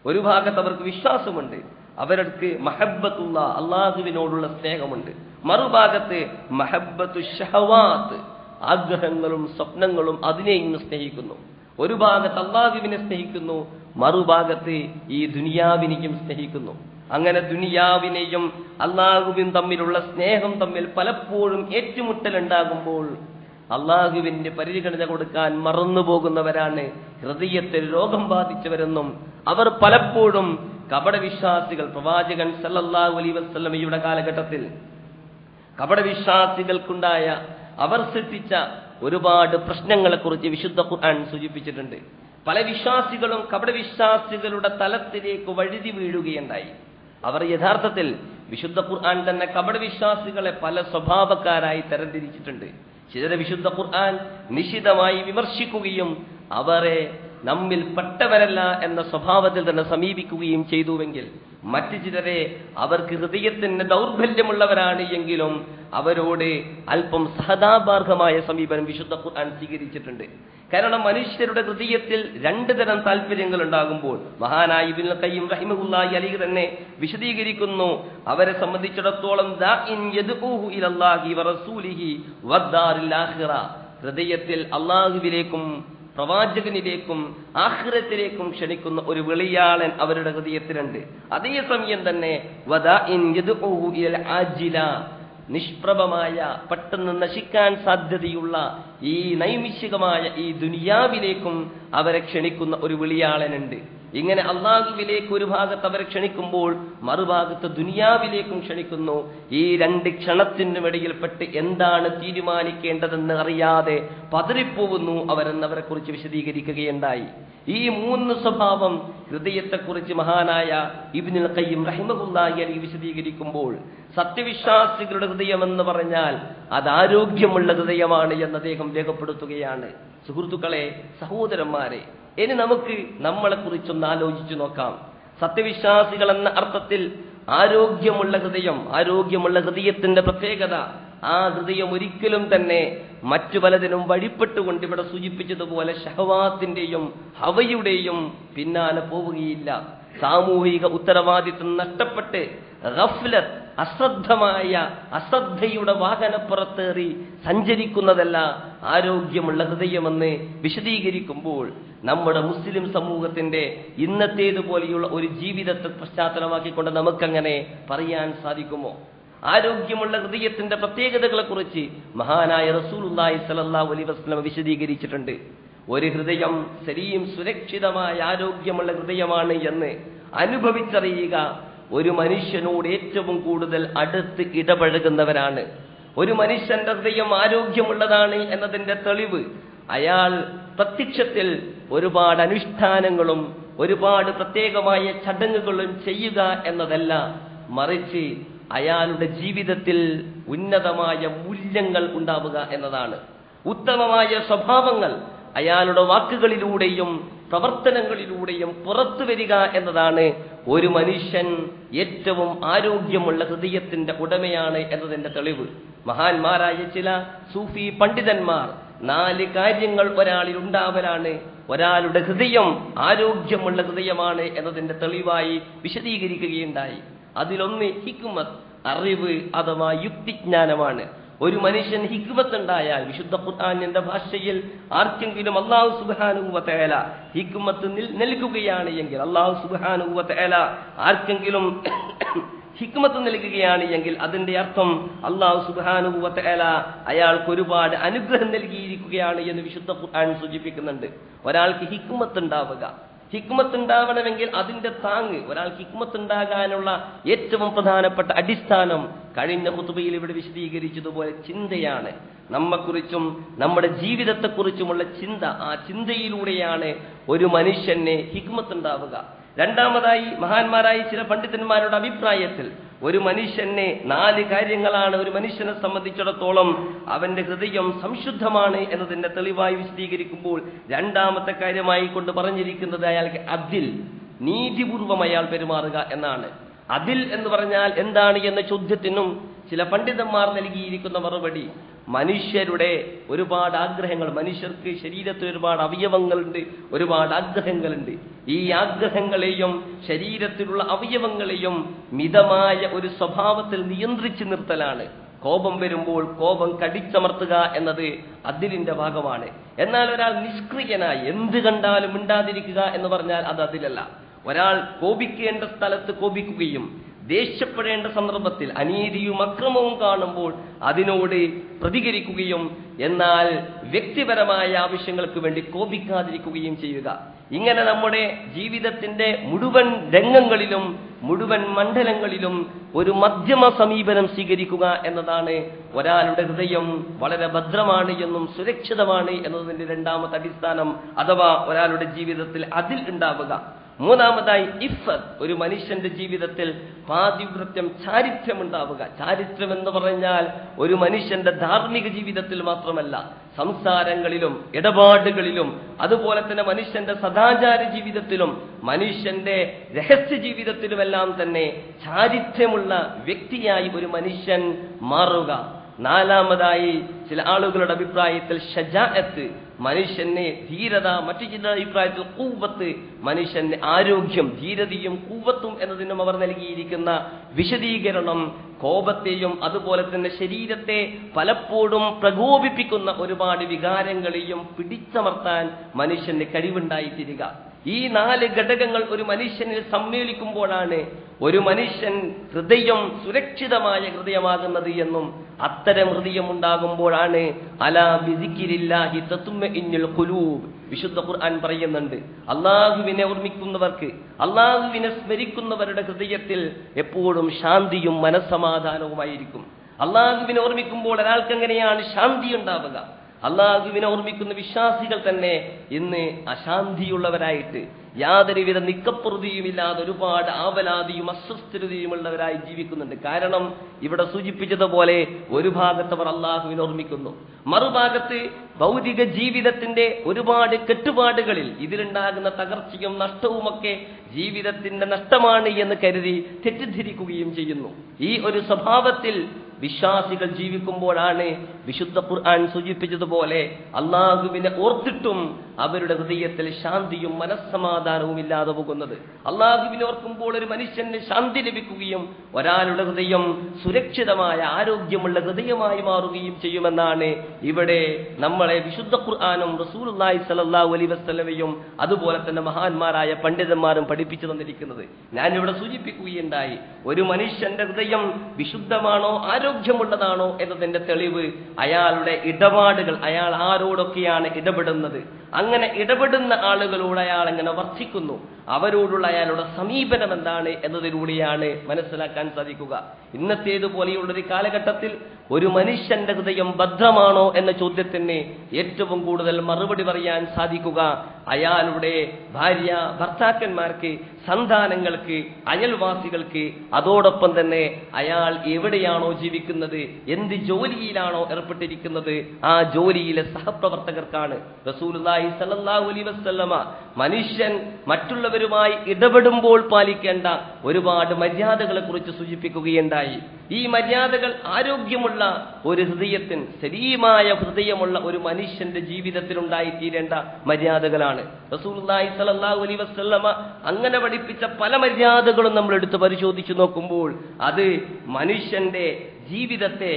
ഒരു ഭാഗത്ത് അവർക്ക് വിശ്വാസമുണ്ട്, അവർക്ക് മഹബ്ബത്തുള്ള അള്ളാഹുവിനോടുള്ള സ്നേഹമുണ്ട്. മറുഭാഗത്ത് മഹബ്ബത്തു ഷഹവാത്ത്, ആഗ്രഹങ്ങളും സ്വപ്നങ്ങളും അതിനെയും സ്നേഹിക്കുന്നു. ഒരു ഭാഗത്ത് അള്ളാഹുവിനെ സ്നേഹിക്കുന്നു, മറുഭാഗത്ത് ഈ ദുനിയാവിനെയും സ്നേഹിക്കുന്നു. അങ്ങനെ ദുനിയാവിനെയും അള്ളാഹുവിനും തമ്മിലുള്ള സ്നേഹം തമ്മിൽ പലപ്പോഴും ഏറ്റുമുട്ടലുണ്ടാകുമ്പോൾ അള്ളാഹുവിന് പരിഗണന കൊടുക്കാൻ മറന്നുപോകുന്നവരാണ് ഹൃദയത്തിൽ രോഗം ബാധിച്ചവരെന്നും അവർ പലപ്പോഴും കപടവിശ്വാസികൾ, പ്രവാചകൻ സല്ലല്ലാഹു അലൈഹി വസല്ലമയുടെ കാലഘട്ടത്തിൽ കപടവിശ്വാസികൾക്കുണ്ടായ അവർ സൃഷ്ടിച്ച ഒരുപാട് പ്രശ്നങ്ങളെക്കുറിച്ച് വിശുദ്ധ ഖുർആൻ സൂചിപ്പിച്ചിട്ടുണ്ട്. പല വിശ്വാസികളും കപടവിശ്വാസികളുടെ തലത്തിലേക്ക് വഴുതി വീഴുകയുണ്ടായി. അവർ യഥാർത്ഥത്തിൽ വിശുദ്ധ ഖുർആൻ തന്നെ കപടവിശ്വാസികളെ പല സ്വഭാവക്കാരായി തരംതിരിച്ചിട്ടുണ്ട്. ചിലരെ വിശുദ്ധ ഖുർആൻ നിശിതമായി വിമർശിക്കുകയും അവരെ നമ്മിൽ പെട്ടവരല്ല എന്ന സ്വഭാവത്തിൽ തന്നെ സമീപിക്കുകയും ചെയ്തുവെങ്കിൽ, മറ്റു ചിലരെ അവർക്ക് ഹൃദയത്തിന് ദൗർബല്യമുള്ളവരാണ് എങ്കിലും അവരോട് അല്പം സഹതാപാർഹമായ സമീപനം വിശുദ്ധ ഖുർആൻ സ്വീകരിച്ചിട്ടുണ്ട്. കാരണം മനുഷ്യരുടെ ഹൃദയത്തിൽ രണ്ടു തരം താല്പര്യങ്ങൾ ഉണ്ടാകുമ്പോൾ മഹാനായ ഇബ്നുൽ ഖയ്യിം റഹിമഹുല്ലാഹി അലൈഹി തന്നെ വിശദീകരിക്കുന്നു, അവരെ സംബന്ധിച്ചിടത്തോളം ദാഇൻ യദ്ഊഹു ഇലല്ലാഹി വറസൂലിഹി വദ്ദാരിൽ ആഖിറ, ഹൃദയത്തിൽ അല്ലാഹുവിലേക്കും പ്രവാചകനിലേക്കും ആഖിറത്തിലേക്കും ക്ഷണിക്കുന്ന ഒരു വെളിയാളൻ അവരുടെ ഹൃദയത്തിലുണ്ട്. അതേസമയം തന്നെ വദാഇൻ യദ്ഊഹു ഇലൽ ആജില, നിഷ്പ്രഭമായ പെട്ടെന്ന് നശിക്കാൻ സാധ്യതയുള്ള ഈ നൈമിഷികമായ ഈ ദുനിയാവിലേക്കും അവരെ ക്ഷണിക്കുന്ന ഒരു വിളിയാളനുണ്ട്. ഇങ്ങനെ അള്ളാഹുവിലേക്ക് ഒരു ഭാഗത്ത് അവരെ ക്ഷണിക്കുമ്പോൾ മറുഭാഗത്ത് ദുനിയാവിലേക്കും ക്ഷണിക്കുന്നു. ഈ രണ്ട് ക്ഷണത്തിനുമിടയിൽപ്പെട്ട് എന്താണ് തീരുമാനിക്കേണ്ടതെന്ന് അറിയാതെ പതറിപ്പോകുന്നു അവരെന്നവരെ കുറിച്ച് വിശദീകരിക്കുകയുണ്ടായി. ഈ മൂന്ന് സ്വഭാവം ഹൃദയത്തെക്കുറിച്ച് മഹാനായ ഇബ്നുൽ ഖയ്യിം റഹിമഹുല്ലാഹി അലൈഹി വിശദീകരിക്കുമ്പോൾ സത്യവിശ്വാസികളുടെ ഹൃദയമെന്ന് പറഞ്ഞാൽ അത് ആരോഗ്യമുള്ള ഹൃദയമാണ് എന്ന് അദ്ദേഹം രേഖപ്പെടുത്തുകയാണ്. സുഹൃത്തുക്കളെ, സഹോദരന്മാരെ, ഇനി നമുക്ക് നമ്മളെക്കുറിച്ചൊന്ന് ആലോചിച്ചു നോക്കാം. സത്യവിശ്വാസികൾ എന്ന അർത്ഥത്തിൽ ആരോഗ്യമുള്ള ഹൃദയം, ആരോഗ്യമുള്ള ഹൃദയത്തിന്റെ പ്രത്യേകത, ആ ഹൃദയം ഒരിക്കലും തന്നെ മറ്റു പലതിനും വഴിപ്പെട്ടുകൊണ്ട് ഇവിടെ സൂചിപ്പിച്ചതുപോലെ ഷഹവാത്തിന്റെയും ഹവയുടെയും പിന്നാലെ പോവുകയില്ല. സാമൂഹിക ഉത്തരവാദിത്വം നഷ്ടപ്പെട്ട് ഗഫ്ലത്ത്, അശ്രദ്ധയുടെ വാഹനപ്പുറത്തേറി സഞ്ചരിക്കുന്നതല്ല ആരോഗ്യമുള്ള ഹൃദയമെന്ന് വിശദീകരിക്കുമ്പോൾ നമ്മുടെ മുസ്ലിം സമൂഹത്തിന്റെ ഇന്നത്തേതുപോലെയുള്ള ഒരു ജീവിതത്തെ പശ്ചാത്തലമാക്കിക്കൊണ്ട് നമുക്കങ്ങനെ പറയാൻ സാധിക്കുമോ? ആരോഗ്യമുള്ള ഹൃദയത്തിന്റെ പ്രത്യേകതകളെ കുറിച്ച് മഹാനായ റസൂലുള്ളാഹി സ്വല്ലല്ലാഹു അലൈഹി വസല്ലം വിശദീകരിച്ചിട്ടുണ്ട്. ഒരു ഹൃദയം സലീം, സുരക്ഷിതമായ ആരോഗ്യമുള്ള ഹൃദയമാണ് എന്ന് അനുഭവിച്ചറിയുക ഒരു മനുഷ്യനോട് ഏറ്റവും കൂടുതൽ അടുത്ത് ഇടപഴകുന്നവരാണ്. ഒരു മനുഷ്യന്റെ ഹൃദയം ആരോഗ്യമുള്ളതാണ് എന്നതിന്റെ തെളിവ് അയാൾ പ്രത്യക്ഷത്തിൽ ഒരുപാട് അനുഷ്ഠാനങ്ങളും ഒരുപാട് പ്രത്യേകമായ ചടങ്ങുകളും ചെയ്യുക എന്നതല്ല, മറിച്ച് അയാളുടെ ജീവിതത്തിൽ ഉന്നതമായ മൂല്യങ്ങൾ ഉണ്ടാവുക എന്നതാണ്. ഉത്തമമായ സ്വഭാവങ്ങൾ അയാളുടെ വാക്കുകളിലൂടെയും പ്രവർത്തനങ്ങളിലൂടെയും പുറത്തു വരിക എന്നതാണ് ഒരു മനുഷ്യൻ ഏറ്റവും ആരോഗ്യമുള്ള ഹൃദയത്തിന്റെ ഉടമയാണ് എന്നതിന്റെ തെളിവ്. മഹാന്മാരായ ചില സൂഫി പണ്ഡിതന്മാർ 4 കാര്യങ്ങൾ ഒരാളിൽ ഉണ്ടാവലാണ് ഒരാളുടെ ഹൃദയം ആരോഗ്യമുള്ള ഹൃദയമാണ് എന്നതിന്റെ തെളിവായി വിശദീകരിക്കുകയുണ്ടായി. അതിലൊന്ന് ഹിക്മത്ത്, അറിവ് അഥവാ യുക്തിജ്ഞാനമാണ്. ഒരു മനുഷ്യൻ ഹിക്മത്ത് ഉണ്ടായാൽ, വിശുദ്ധ ഖുർആനിന്റെ ഭാഷയിൽ ആർക്കെങ്കിലും അല്ലാഹു സുബ്ഹാനഹു വ തആല ഹിക്മത്ത് നൽകുകയാണ് എങ്കിൽ, അല്ലാഹു സുബ്ഹാനഹു വ തആല ആർക്കെങ്കിലും ഹിക്മത്ത് നൽകുകയാണ് എങ്കിൽ അതിന്റെ അർത്ഥം അല്ലാഹു സുബ്ഹാനഹു വ തആല അയാൾക്ക് ഒരുപാട് അനുഗ്രഹം നൽകിയിരിക്കുകയാണ് എന്ന് വിശുദ്ധ ഖുർആൻ സൂചിപ്പിക്കുന്നുണ്ട്. ഒരാൾക്ക് ഹിക്മത്ത് ഉണ്ടാവുക, ഹിക്മത്ത് ഉണ്ടാവണമെങ്കിൽ അതിന്റെ താങ്ങ്, ഒരാൾക്ക് ഹിക്മത്ത് ഉണ്ടാകാനുള്ള ഏറ്റവും പ്രധാനപ്പെട്ട അടിസ്ഥാനം കഴിഞ്ഞ ഖുതുബയിൽ ഇവിടെ വിശദീകരിച്ചതുപോലെ ചിന്തയാണ്. നമ്മെക്കുറിച്ചും നമ്മുടെ ജീവിതത്തെക്കുറിച്ചുമുള്ള ചിന്ത, ആ ചിന്തയിലൂടെയാണ് ഒരു മനുഷ്യന് ഹിക്മത്ത് ഉണ്ടാവുക. രണ്ടാമതായി മഹാന്മാരായ ചില പണ്ഡിതന്മാരുടെ അഭിപ്രായത്തിൽ ഒരു മനുഷ്യന് 4 കാര്യങ്ങളാണ് ഒരു മനുഷ്യനെ സംബന്ധിച്ചിടത്തോളം അവന്റെ ഹൃദയം സംശുദ്ധമാണ് എന്നതിന്റെ തെളിവായി വിശദീകരിക്കുമ്പോൾ രണ്ടാമത്തെ കാര്യമായി കൊണ്ട് പറഞ്ഞിരിക്കുന്നത് അയാൾക്ക് അതിൽ, നീതിപൂർവം അയാൾ പെരുമാറുക എന്നാണ്. അതിൽ എന്ന് പറഞ്ഞാൽ എന്താണ് എന്ന ചോദ്യത്തിനും ചില പണ്ഡിതന്മാർ നൽകിയിരിക്കുന്ന മറുപടി, മനുഷ്യരുടെ ഒരുപാട് ആഗ്രഹങ്ങൾ, മനുഷ്യർക്ക് ശരീരത്തിൽ ഒരുപാട് അവയവങ്ങളുണ്ട്, ഒരുപാട് ആഗ്രഹങ്ങളുണ്ട്. ഈ ആഗ്രഹങ്ങളെയും ശരീരത്തിലുള്ള അവയവങ്ങളെയും മിതമായ ഒരു സ്വഭാവത്തിൽ നിയന്ത്രിച്ചു നിർത്തലാണ്. കോപം വരുമ്പോൾ കോപം കടിച്ചമർത്തുക എന്നത് അതിലിന്റെ ഭാഗമാണ്. എന്നാൽ ഒരാൾ നിഷ്ക്രിയനായി എന്ത് കണ്ടാലും മിണ്ടാതിരിക്കുക എന്ന് പറഞ്ഞാൽ അത് അതിലല്ല. ഒരാൾ കോപിക്കേണ്ട സ്ഥലത്ത് കോപിക്കുകയും ദേഷ്യപ്പെടേണ്ട സന്ദർഭത്തിൽ അനീതിയും അക്രമവും കാണുമ്പോൾ അതിനോട് പ്രതികരിക്കുകയും എന്നാൽ വ്യക്തിപരമായ ആവശ്യങ്ങൾക്ക് വേണ്ടി കോപിക്കാതിരിക്കുകയും ചെയ്യുക. ഇങ്ങനെ നമ്മുടെ ജീവിതത്തിന്റെ മുഴുവൻ രംഗങ്ങളിലും മുഴുവൻ മണ്ഡലങ്ങളിലും ഒരു മധ്യമ സമീപനം സ്വീകരിക്കുക എന്നതാണ് ഒരാളുടെ ഹൃദയം വളരെ ഭദ്രമാണ് എന്നും സുരക്ഷിതമാണ് എന്നതിന്റെ രണ്ടാമത്തെ അടിസ്ഥാനം, അഥവാ ഒരാളുടെ ജീവിതത്തിൽ അതിൽ ഉണ്ടാവുക. മൂന്നാമതായി ഇഫ്ഫത്ത്, ഒരു മനുഷ്യന്റെ ജീവിതത്തിൽ പാതിവ്രത്യം, ചാരിത്രം ഉണ്ടാവുക. ചാരിത്രം എന്ന് പറഞ്ഞാൽ ഒരു മനുഷ്യന്റെ ധാർമ്മിക ജീവിതത്തിൽ മാത്രമല്ല, സംസാരങ്ങളിലും ഇടപാടുകളിലും അതുപോലെ തന്നെ മനുഷ്യന്റെ സദാചാര ജീവിതത്തിലും മനുഷ്യന്റെ രഹസ്യ ജീവിതത്തിലുമെല്ലാം തന്നെ ചാരിത്രമുള്ള വ്യക്തിയായി ഒരു മനുഷ്യൻ മാറുക. നാലാമതായി ചില ആളുകളുടെ അഭിപ്രായത്തിൽ ഷജാഅത്ത്, മനുഷ്യന് ധീരത, മറ്റു ചില അഭിപ്രായത്തിൽ ഖുവ്വത്ത്, മനുഷ്യന് ആരോഗ്യം, ധീരതയും ഖുവ്വത്തും എന്നതിനും അവർ നൽകിയിരിക്കുന്ന വിശദീകരണം കോപത്തെയും അതുപോലെ തന്നെ ശരീരത്തെ പലപ്പോഴും പ്രകോപിപ്പിക്കുന്ന ഒരുപാട് വികാരങ്ങളെയും പിടിച്ചമർത്താൻ മനുഷ്യന് കഴിവുണ്ടായിത്തീരുക. ഈ 4 ഘടകങ്ങൾ ഒരു മനുഷ്യനിൽ സമ്മേളിക്കുമ്പോഴാണ് ഒരു മനുഷ്യൻ ഹൃദയം സുരക്ഷിതമായ ഹൃദയമാകുന്നത് എന്നും അത്തരം ഹൃദയം ഉണ്ടാകുമ്പോഴാണ് അലാ ബിസിക്രില്ലാഹി തത്മഇന്നുൽ ഖുലൂബ് വിശുദ്ധ ഖുർആൻ പറയുന്നുണ്ട്. അല്ലാഹുവിനെ ഓർമ്മിക്കുന്നവർക്ക്, അല്ലാഹുവിനെ സ്മരിക്കുന്നവരുടെ ഹൃദയത്തിൽ എപ്പോഴും ശാന്തിയും മനസ്സമാധാനവുമായിരിക്കും. അല്ലാഹുവിനെ ഓർമ്മിക്കുമ്പോൾ ഒരാൾക്ക് എങ്ങനെയാണ് ശാന്തി ഉണ്ടാവുക? അല്ലാഹുവിനെ ഓർമ്മിക്കുന്ന വിശ്വാസികൾ തന്നെ ഇന്ന് അശാന്തിയുള്ളവരായിട്ട്, യാതൊരുവിധ നിക്കപ്പുറതിയുമില്ലാതെ ഒരുപാട് ആവലാതിയും അസ്വസ്ഥതയുമുള്ളവരായി ജീവിക്കുന്നുണ്ട്. കാരണം ഇവിടെ സൂചിപ്പിച്ചതുപോലെ ഒരു ഭാഗത്ത് അവർ അല്ലാഹുവിനെ ഓർമ്മിക്കുന്നു, മറുഭാഗത്ത് ഭൗതിക ജീവിതത്തിന്റെ ഒരുപാട് കെട്ടുപാടുകളിൽ ഇതിലുണ്ടാകുന്ന തകർച്ചയും നഷ്ടവുമൊക്കെ ജീവിതത്തിന്റെ നഷ്ടമാണ് എന്ന് കരുതി തെറ്റിദ്ധരിക്കുകയും ചെയ്യുന്നു. ഈ ഒരു സ്വഭാവത്തിൽ വിശ്വാസികൾ ജീവിക്കുമ്പോഴാണ് വിശുദ്ധ ഖുർആൻ സൂചിപ്പിച്ചതുപോലെ അള്ളാഹുവിനെ ഓർത്തിട്ടും അവരുടെ ഹൃദയത്തിൽ ശാന്തിയും മനസ്സമാധാനവും ഇല്ലാതെ പോകുന്നത്. അള്ളാഹുവിനെ ഓർക്കുമ്പോൾ ഒരു മനുഷ്യന് ശാന്തി ലഭിക്കുകയും ഒരാളുടെ ഹൃദയം സുരക്ഷിതമായ ആരോഗ്യമുള്ള ഹൃദയമായി മാറുകയും ചെയ്യുമെന്നാണ് ഇവിടെ നമ്മളെ വിശുദ്ധ ഖുർആനും റസൂലുള്ളാഹി സ്വല്ലല്ലാഹു അലൈഹി വസല്ലമയും അതുപോലെ തന്നെ മഹാന്മാരായ പണ്ഡിതന്മാരും പഠിപ്പിച്ചു തന്നിരിക്കുന്നത്. ഞാനിവിടെ സൂചിപ്പിക്കുകയുണ്ടായി, ഒരു മനുഷ്യന്റെ ഹൃദയം വിശുദ്ധമാണോ ആരോഗ്യമുള്ളതാണോ എന്നതിന്റെ തെളിവ് അയാളുടെ ഇടപാടുകൾ, അയാൾ ആരോടൊക്കെയാണ് ഇടപെടുന്നത്, അങ്ങനെ ഇടപെടുന്ന ആളുകളോട് അയാൾ എങ്ങനെ വർത്തിക്കുന്നു, അവരോടുള്ള അയാളുടെ സമീപനം എന്താണ് എന്നതിലൂടെയാണ് മനസ്സിലാക്കാൻ സാധിക്കുക. ഇന്നത്തേതുപോലെയുള്ളൊരു കാലഘട്ടത്തിൽ ഒരു മനുഷ്യന്റെ ഹൃദയം ഭദ്രമാണോ എന്ന ചോദ്യത്തിന് ഏറ്റവും കൂടുതൽ മറുപടി പറയാൻ സാധിക്കുക അയാളുടെ ഭാര്യ ഭർത്താക്കന്മാർക്ക്, സന്താനങ്ങൾക്ക്, അയൽവാസികൾക്ക്, അതോടൊപ്പം തന്നെ അയാൾ എവിടെയാണോ ജീവിക്കുന്നത്, എന്ത് ജോലിയിലാണോ ഏർപ്പെട്ടിരിക്കുന്നത്, ആ ജോലിയിലെ സഹപ്രവർത്തകർക്കാണ്. റസൂലുള്ളാഹി സ്വല്ലല്ലാഹു അലൈഹി വസല്ലമ മനുഷ്യൻ മറ്റുള്ളവരുമായി ഇടപെടുമ്പോൾ പാലിക്കേണ്ട ഒരുപാട് മര്യാദകളെ കുറിച്ച് സൂചിപ്പിക്കുകയുണ്ടായി. ഈ മര്യാദകൾ ആരോഗ്യമുള്ള ഒരു ഹൃദയത്തിന്, സലീമായ ഹൃദയമുള്ള ഒരു മനുഷ്യന്റെ ജീവിതത്തിൽ ഉണ്ടായിത്തീരേണ്ട മര്യാദകളാണ്. റസൂലുള്ളാഹി സ്വല്ലല്ലാഹു അലൈഹി വസല്ലമ അങ്ങനെ പഠിപ്പിച്ച പല മര്യാദകളും നമ്മൾ എടുത്ത് പരിശോധിച്ചു നോക്കുമ്പോൾ അത് മനുഷ്യന്റെ ജീവിതത്തെ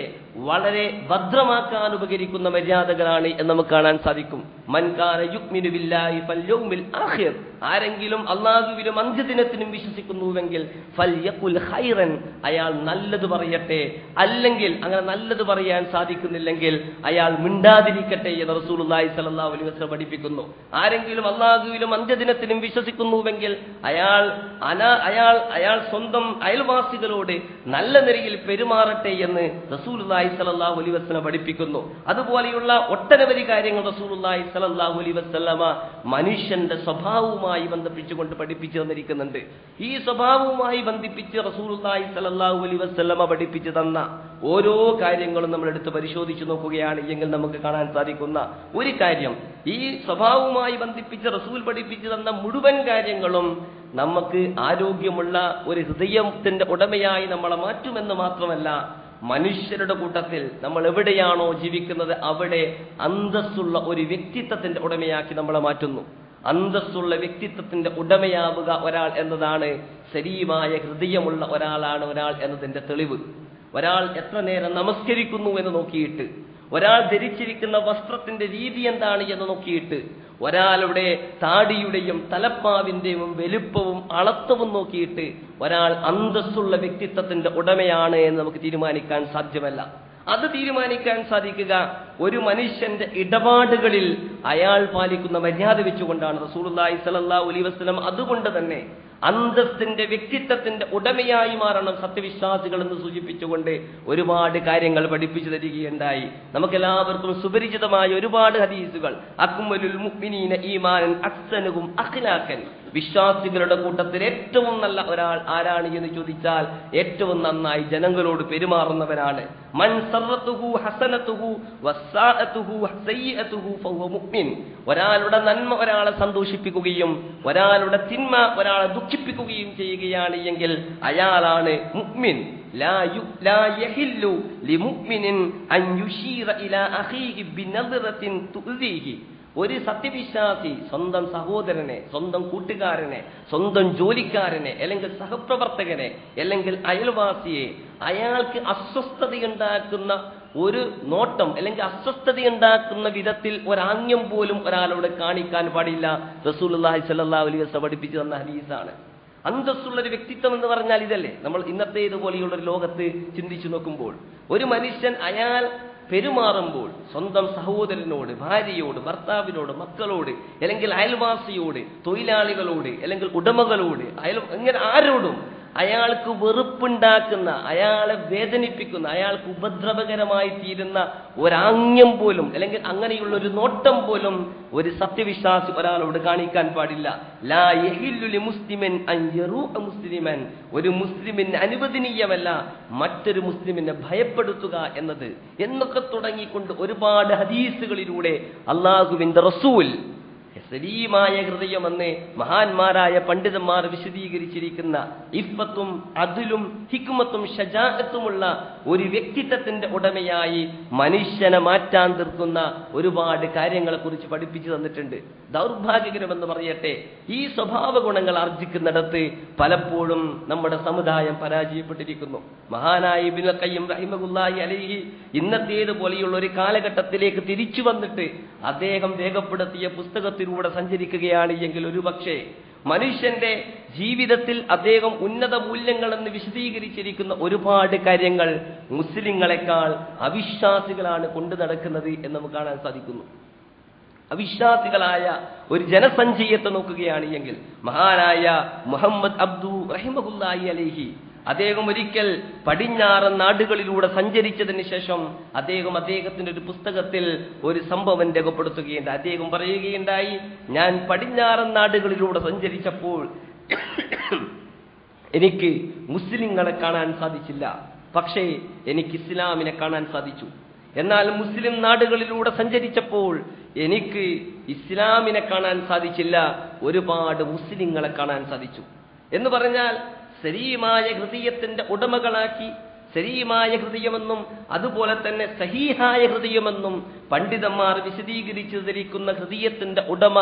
വളരെ ഭദ്രമാക്കാൻ ഉപകരിക്കുന്ന മര്യാദകളാണ് എന്ന് നമുക്ക് കാണാൻ സാധിക്കും. മൻ കാന യുഅ്മിനു ബില്ലാഹി ഫൽയൗമിൽ ആഖിർ, ആരെങ്കിലും അല്ലാഹുവിലും അന്ത്യദിനത്തിലും വിശ്വസിക്കുന്നുവെങ്കിൽ ഫൽയഖുൽ ഖൈറൻ, അയാൾ നല്ലത് പറയട്ടെ, അല്ലെങ്കിൽ അങ്ങനെ നല്ലത് പറയാൻ സാധിക്കുന്നില്ലെങ്കിൽ അയാൾ മിണ്ടാതിരിക്കട്ടെ എന്ന് റസൂലുള്ളാഹി സ്വല്ലല്ലാഹു അലൈഹി വസല്ലം പഠിപ്പിക്കുന്നു. ആരെങ്കിലും അല്ലാഹുവിലും അന്ത്യദിനത്തിലും വിശ്വസിക്കുന്നുവെങ്കിൽ അയാൾ സ്വന്തം അയൽവാസികളോട് നല്ല നിലയിൽ പെരുമാറട്ടെ എന്ന് റസൂലുള്ളാഹി സ്വല്ലല്ലാഹു അലൈഹി വസല്ലം പഠിപ്പിക്കുന്നു. അതുപോലെയുള്ള ഒട്ടനവധി കാര്യങ്ങൾ റസൂലുള്ളാഹി സ്വല്ലല്ലാഹു അലൈഹി വസല്ലമ മനുഷ്യന്റെ സ്വഭാവവുമായി ബന്ധിപ്പിച്ചുകൊണ്ട് പഠിപ്പിച്ചു തന്നിരിക്കുന്നുണ്ട്. ഈ സ്വഭാവവുമായി ബന്ധിപ്പിച്ച് റസൂലുള്ളാഹി സ്വല്ലല്ലാഹു അലൈഹി വസല്ലമ പഠിപ്പിച്ചു തന്ന ഓരോ കാര്യങ്ങളും നമ്മൾ എടുത്ത് പരിശോധിച്ചു നോക്കുകയാണ് എങ്കിൽ നമുക്ക് കാണാൻ സാധിക്കുന്ന ഒരു കാര്യം, ഈ സ്വഭാവവുമായി ബന്ധിപ്പിച്ച് റസൂൽ പഠിപ്പിച്ചു തന്ന മുഴുവൻ കാര്യങ്ങളും നമുക്ക് ആരോഗ്യമുള്ള ഒരു ഹൃദയത്തിന്റെ ഉടമയായി നമ്മളെ മാറ്റുമെന്ന് മാത്രമല്ല, മനുഷ്യരുടെ കൂട്ടത്തിൽ നമ്മൾ എവിടെയാണോ ജീവിക്കുന്നത് അവിടെ അന്തസ്സുള്ള ഒരു വ്യക്തിത്വത്തിന്റെ ഉടമയാക്കി നമ്മളെ മാറ്റുന്നു. അന്തസ്സുള്ള വ്യക്തിത്വത്തിന്റെ ഉടമയാവുക ഒരാൾ എന്നതാണ് സലീമായ ഹൃദയമുള്ള ഒരാളാണ് ഒരാൾ എന്നതിന്റെ തെളിവ്. ഒരാൾ എത്ര നേരം നമസ്കരിക്കുന്നു എന്ന് നോക്കിയിട്ട്, ഒരാൾ ധരിച്ചിരിക്കുന്ന വസ്ത്രത്തിന്റെ രീതി എന്താണ് എന്ന് നോക്കിയിട്ട്, ഒരാളുടെ താടിയുടെയും തലപ്പാവിന്റെയും വലുപ്പവും അളത്തവും നോക്കിയിട്ട് ഒരാൾ അന്തസ്സുള്ള വ്യക്തിത്വത്തിന്റെ ഉടമയാണ് എന്ന് നമുക്ക് തീരുമാനിക്കാൻ സാധ്യമല്ല. അത് തീരുമാനിക്കാൻ സാധിക്കുക ഒരു മനുഷ്യന്റെ ഇടപാടുകളിൽ അയാൾ പാലിക്കുന്ന മര്യാദ വെച്ചുകൊണ്ടാണ്. റസൂലുള്ളാഹി സ്വല്ലല്ലാഹു അലൈഹി വസല്ലം അതുകൊണ്ട് തന്നെ അന്തസ്സിന്റെ വ്യക്തിത്വത്തിന്റെ ഉടമയായി മാറണം സത്യവിശ്വാസികൾ എന്ന് സൂചിപ്പിച്ചുകൊണ്ട് ഒരുപാട് കാര്യങ്ങൾ പഠിപ്പിച്ചു തരികയുണ്ടായി. നമുക്കെല്ലാവർക്കും സുപരിചിതമായ ഒരുപാട് ഹദീസുകൾ, അക്മലുൽ മുഅ്മിനീന ഈമാനൻ അഹ്സനുഹും അഖ്ലാഖൻ, വിശ്വാസികളുടെ കൂട്ടത്തിൽ ഏറ്റവും നല്ല ഒരാൾ ആരാണ് എന്ന് ചോദിച്ചാൽ ഏറ്റവും നന്നായി ജനങ്ങളോട് പെരുമാറുന്നവനാണ്. മൻ സറത്തുഹു ഹസനതുഹു വസ്സാഅതുഹു സയ്യിഅതുഹു ഫഹുവ മുഅ്മിൻ, ഒരാളുടെ നന്മ ഒരാളെ സന്തോഷിപ്പിക്കുകയും ഒരാളുടെ തിന്മ ഒരാളെ ദുഃഖിപ്പിക്കുകയും ചെയ്യുകയാണ് എങ്കിൽ അയാളാണ് മുഅ്മിൻ. ലാ യഹില്ലു ലിമുഅ്മിനിൻ അൻ യുശീറ ഇലാ അഖീഹി ബിനദ്റത്തിൻ തുഅ്ദീഹി, ഒരു സത്യവിശ്വാസി സ്വന്തം സഹോദരനെ, സ്വന്തം കൂട്ടുകാരനെ, സ്വന്തം ജോലിക്കാരനെ, അല്ലെങ്കിൽ സഹപ്രവർത്തകനെ, അല്ലെങ്കിൽ അയൽവാസിയെ അയാൾക്ക് അസ്വസ്ഥതയുണ്ടാക്കുന്ന ഒരു നോട്ടം അല്ലെങ്കിൽ അസ്വസ്ഥതയുണ്ടാക്കുന്ന വിധത്തിൽ ഒരാംഗ്യം പോലും ഒരാളോട് കാണിക്കാൻ പാടില്ല. റസൂലുള്ളാഹി സ്വല്ലല്ലാഹു അലൈഹി വസല്ലം പഠിപ്പിച്ചു തന്ന ഹദീസാണ്. അന്തസ്സുള്ളൊരു വ്യക്തിത്വം എന്ന് പറഞ്ഞാൽ ഇതല്ലേ? നമ്മൾ ഇന്നത്തെ ഇതുപോലെയുള്ള ഒരു ലോകത്ത് ചിന്തിച്ചു നോക്കുമ്പോൾ ഒരു മനുഷ്യൻ അയാൾ പെരുമാറുമ്പോൾ സ്വന്തം സഹോദരനോട്, ഭാര്യയോട്, ഭർത്താവിനോട്, മക്കളോട്, അല്ലെങ്കിൽ അയൽവാസിയോട്, തൊഴിലാളികളോട്, അല്ലെങ്കിൽ ഉടമകളോട്, ഇങ്ങനെ ആരോടും അയാൾക്ക് വെറുപ്പുണ്ടാക്കുന്ന, അയാളെ വേദനിപ്പിക്കുന്ന, അയാൾക്ക് ഉപദ്രവകരമായി തീരുന്ന ഒരാംഗ്യം പോലും അല്ലെങ്കിൽ അങ്ങനെയുള്ള ഒരു നോട്ടം പോലും ഒരു സത്യവിശ്വാസി ഒരാളോട് കാണിക്കാൻ പാടില്ല. ലാ യഹില്ലു ലിമുസ്ലിമിൻ അൻ യറൂഅ മുസ്ലിമൻ, ഒരു മുസ്ലിമിന് അനുവദനീയമല്ല മറ്റൊരു മുസ്ലിമിനെ ഭയപ്പെടുത്തുക എന്നത് എന്നൊക്കെ തുടങ്ങിക്കൊണ്ട് ഒരുപാട് ഹദീസുകളിലൂടെ അല്ലാഹുവിന്റെ റസൂൽ സലീമായ ഹൃദയമെന്ന് മഹാന്മാരായ പണ്ഡിതന്മാർ വിശദീകരിച്ചിരിക്കുന്ന ഇഫ്ഫത്തും അദ്ലും ഹിക്മത്തും ഷജാഅത്തുമുള്ള ഒരു വ്യക്തിത്വത്തിന്റെ ഉടമയായി മനുഷ്യനെ മാറ്റാൻ തീർക്കുന്ന ഒരുപാട് കാര്യങ്ങളെ കുറിച്ച് പഠിപ്പിച്ചു തന്നിട്ടുണ്ട്. ദൗർഭാഗ്യകരമെന്ന് പറയട്ടെ, ഈ സ്വഭാവ ഗുണങ്ങൾ ആർജിക്കുന്നിടത്ത് പലപ്പോഴും നമ്മുടെ സമുദായം പരാജയപ്പെട്ടിരിക്കുന്നു. മഹാനായ ഇബ്നുൽ ഖയ്യിം റഹിമഹുല്ലാഹി അലൈഹി ഇന്നത്തേതുപോലെയുള്ള ഒരു കാലഘട്ടത്തിലേക്ക് തിരിച്ചു വന്നിട്ട് അദ്ദേഹം രേഖപ്പെടുത്തിയ പുസ്തകത്തിലൂടെ സഞ്ചരിക്കുകയാണ് എങ്കിൽ ഒരുപക്ഷെ മനുഷ്യന്റെ ജീവിതത്തിൽ അദ്ദേഹം ഉന്നത മൂല്യങ്ങളെന്ന് വിശദീകരിച്ചിരിക്കുന്ന ഒരുപാട് കാര്യങ്ങൾ മുസ്ലിങ്ങളെക്കാൾ അവിശ്വാസികളാണ് കൊണ്ടു നടക്കുന്നത് എന്ന് നമുക്ക് കാണാൻ സാധിക്കുന്നു. അവിശ്വാസികളായ ഒരു ജനസഞ്ചയത്തെ നോക്കുകയാണ് എങ്കിൽ മഹാനായ മുഹമ്മദ് അബ്ദു റഹിമഹുല്ലാഹി അലൈഹി അദ്ദേഹം ഒരിക്കൽ പടിഞ്ഞാറൻ നാടുകളിലൂടെ സഞ്ചരിച്ചതിന് ശേഷം അദ്ദേഹത്തിന്റെ ഒരു പുസ്തകത്തിൽ ഒരു സംഭവം രേഖപ്പെടുത്തുകയുണ്ടായി. അദ്ദേഹം പറയുകയുണ്ടായി, ഞാൻ പടിഞ്ഞാറൻ നാടുകളിലൂടെ സഞ്ചരിച്ചപ്പോൾ എനിക്ക് മുസ്ലിങ്ങളെ കാണാൻ സാധിച്ചില്ല, പക്ഷേ എനിക്ക് ഇസ്ലാമിനെ കാണാൻ സാധിച്ചു. എന്നാൽ മുസ്ലിം നാടുകളിലൂടെ സഞ്ചരിച്ചപ്പോൾ എനിക്ക് ഇസ്ലാമിനെ കാണാൻ സാധിച്ചില്ല, ഒരുപാട് മുസ്ലിങ്ങളെ കാണാൻ സാധിച്ചു. എന്ന് പറഞ്ഞാൽ സലീമായ ഹൃദയത്തിന്റെ ഉടമകളാക്കി, സലീമായ ഹൃദയമെന്നും അതുപോലെ തന്നെ സഹീഹായ ഹൃദയമെന്നും പണ്ഡിതന്മാർ വിശദീകരിച്ചു ധരിക്കുന്ന ഹൃദയത്തിന്റെ ഉടമ